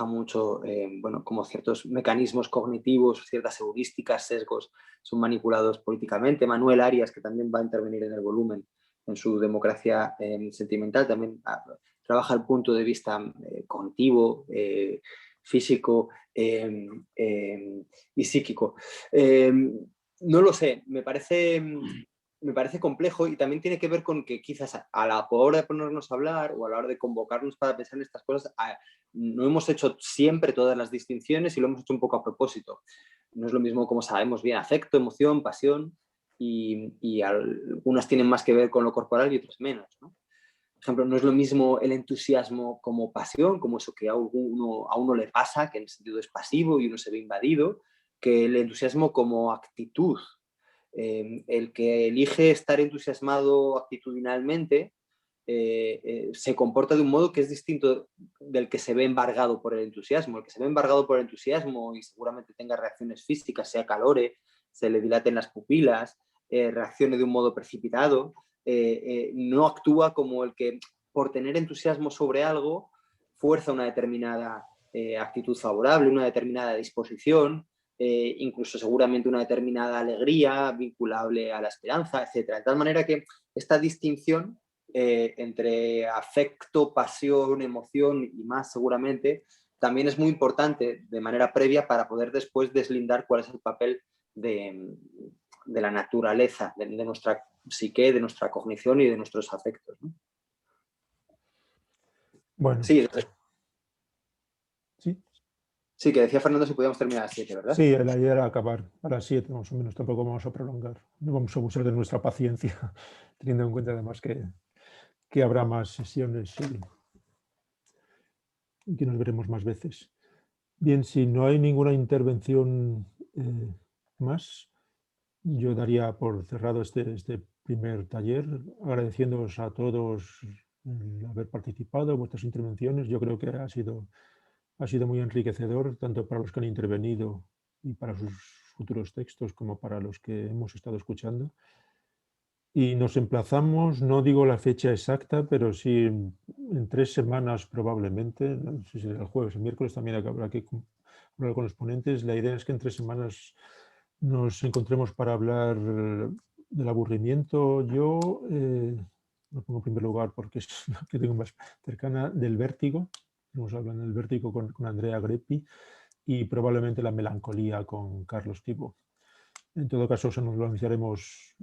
mucho, bueno, como ciertos mecanismos cognitivos, ciertas heurísticas, sesgos son manipulados políticamente. Manuel Arias, que también va a intervenir en el volumen, en su democracia sentimental, también trabaja el punto de vista cognitivo, físico y psíquico. No lo sé, me parece me parece complejo y también tiene que ver con que quizás a la hora de ponernos a hablar o a la hora de convocarnos para pensar en estas cosas, no hemos hecho siempre todas las distinciones y lo hemos hecho un poco a propósito. No es lo mismo, como sabemos bien, afecto, emoción, pasión, y algunas tienen más que ver con lo corporal y otras menos, ¿no? Por ejemplo, no es lo mismo el entusiasmo como pasión, como eso que a uno le pasa, que en el sentido es pasivo y uno se ve invadido, que el entusiasmo como actitud. El que elige estar entusiasmado actitudinalmente se comporta de un modo que es distinto del que se ve embargado por el entusiasmo. El que se ve embargado por el entusiasmo y seguramente tenga reacciones físicas, sea calore, se le dilaten las pupilas, reaccione de un modo precipitado, no actúa como el que por tener entusiasmo sobre algo fuerza una determinada actitud favorable, una determinada disposición, incluso seguramente una determinada alegría vinculable a la esperanza, etc. De tal manera que esta distinción entre afecto, pasión, emoción y más seguramente, también es muy importante de manera previa para poder después deslindar cuál es el papel de la naturaleza, de nuestra psique, de nuestra cognición y de nuestros afectos, ¿no? Bueno. Sí, sí. Sí, que decía Fernando si podíamos terminar a las 7, ¿verdad? Sí, la idea era acabar a las 7, más o menos. Tampoco vamos a prolongar. No vamos a abusar de nuestra paciencia, teniendo en cuenta además que habrá más sesiones y que nos veremos más veces. Bien, si no hay ninguna intervención más, yo daría por cerrado este primer taller, agradeciéndoos a todos el haber participado, vuestras intervenciones. Yo creo que ha sido muy enriquecedor, tanto para los que han intervenido y para sus futuros textos, como para los que hemos estado escuchando. Y nos emplazamos, no digo la fecha exacta, pero sí en 3 semanas probablemente, no sé si será el jueves, el miércoles también habrá que hablar con los ponentes. La idea es que en 3 semanas nos encontremos para hablar del aburrimiento. Yo lo pongo en primer lugar porque es la que tengo más cercana, del vértigo. Hemos hablado del vértigo con Andrea Greppi y probablemente la melancolía con Carlos Tibo. En todo caso, eso nos lo anunciaremos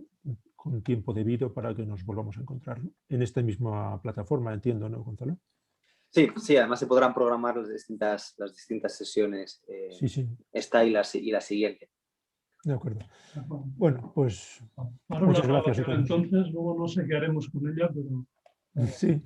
con tiempo debido para que nos volvamos a encontrar en esta misma plataforma, entiendo, ¿no, Gonzalo? Sí, sí, además se podrán programar las distintas sesiones, sí. esta y la siguiente. De acuerdo. Bueno, pues Paro muchas la gracias. grabación entonces, luego no sé qué haremos con ella, pero... Sí.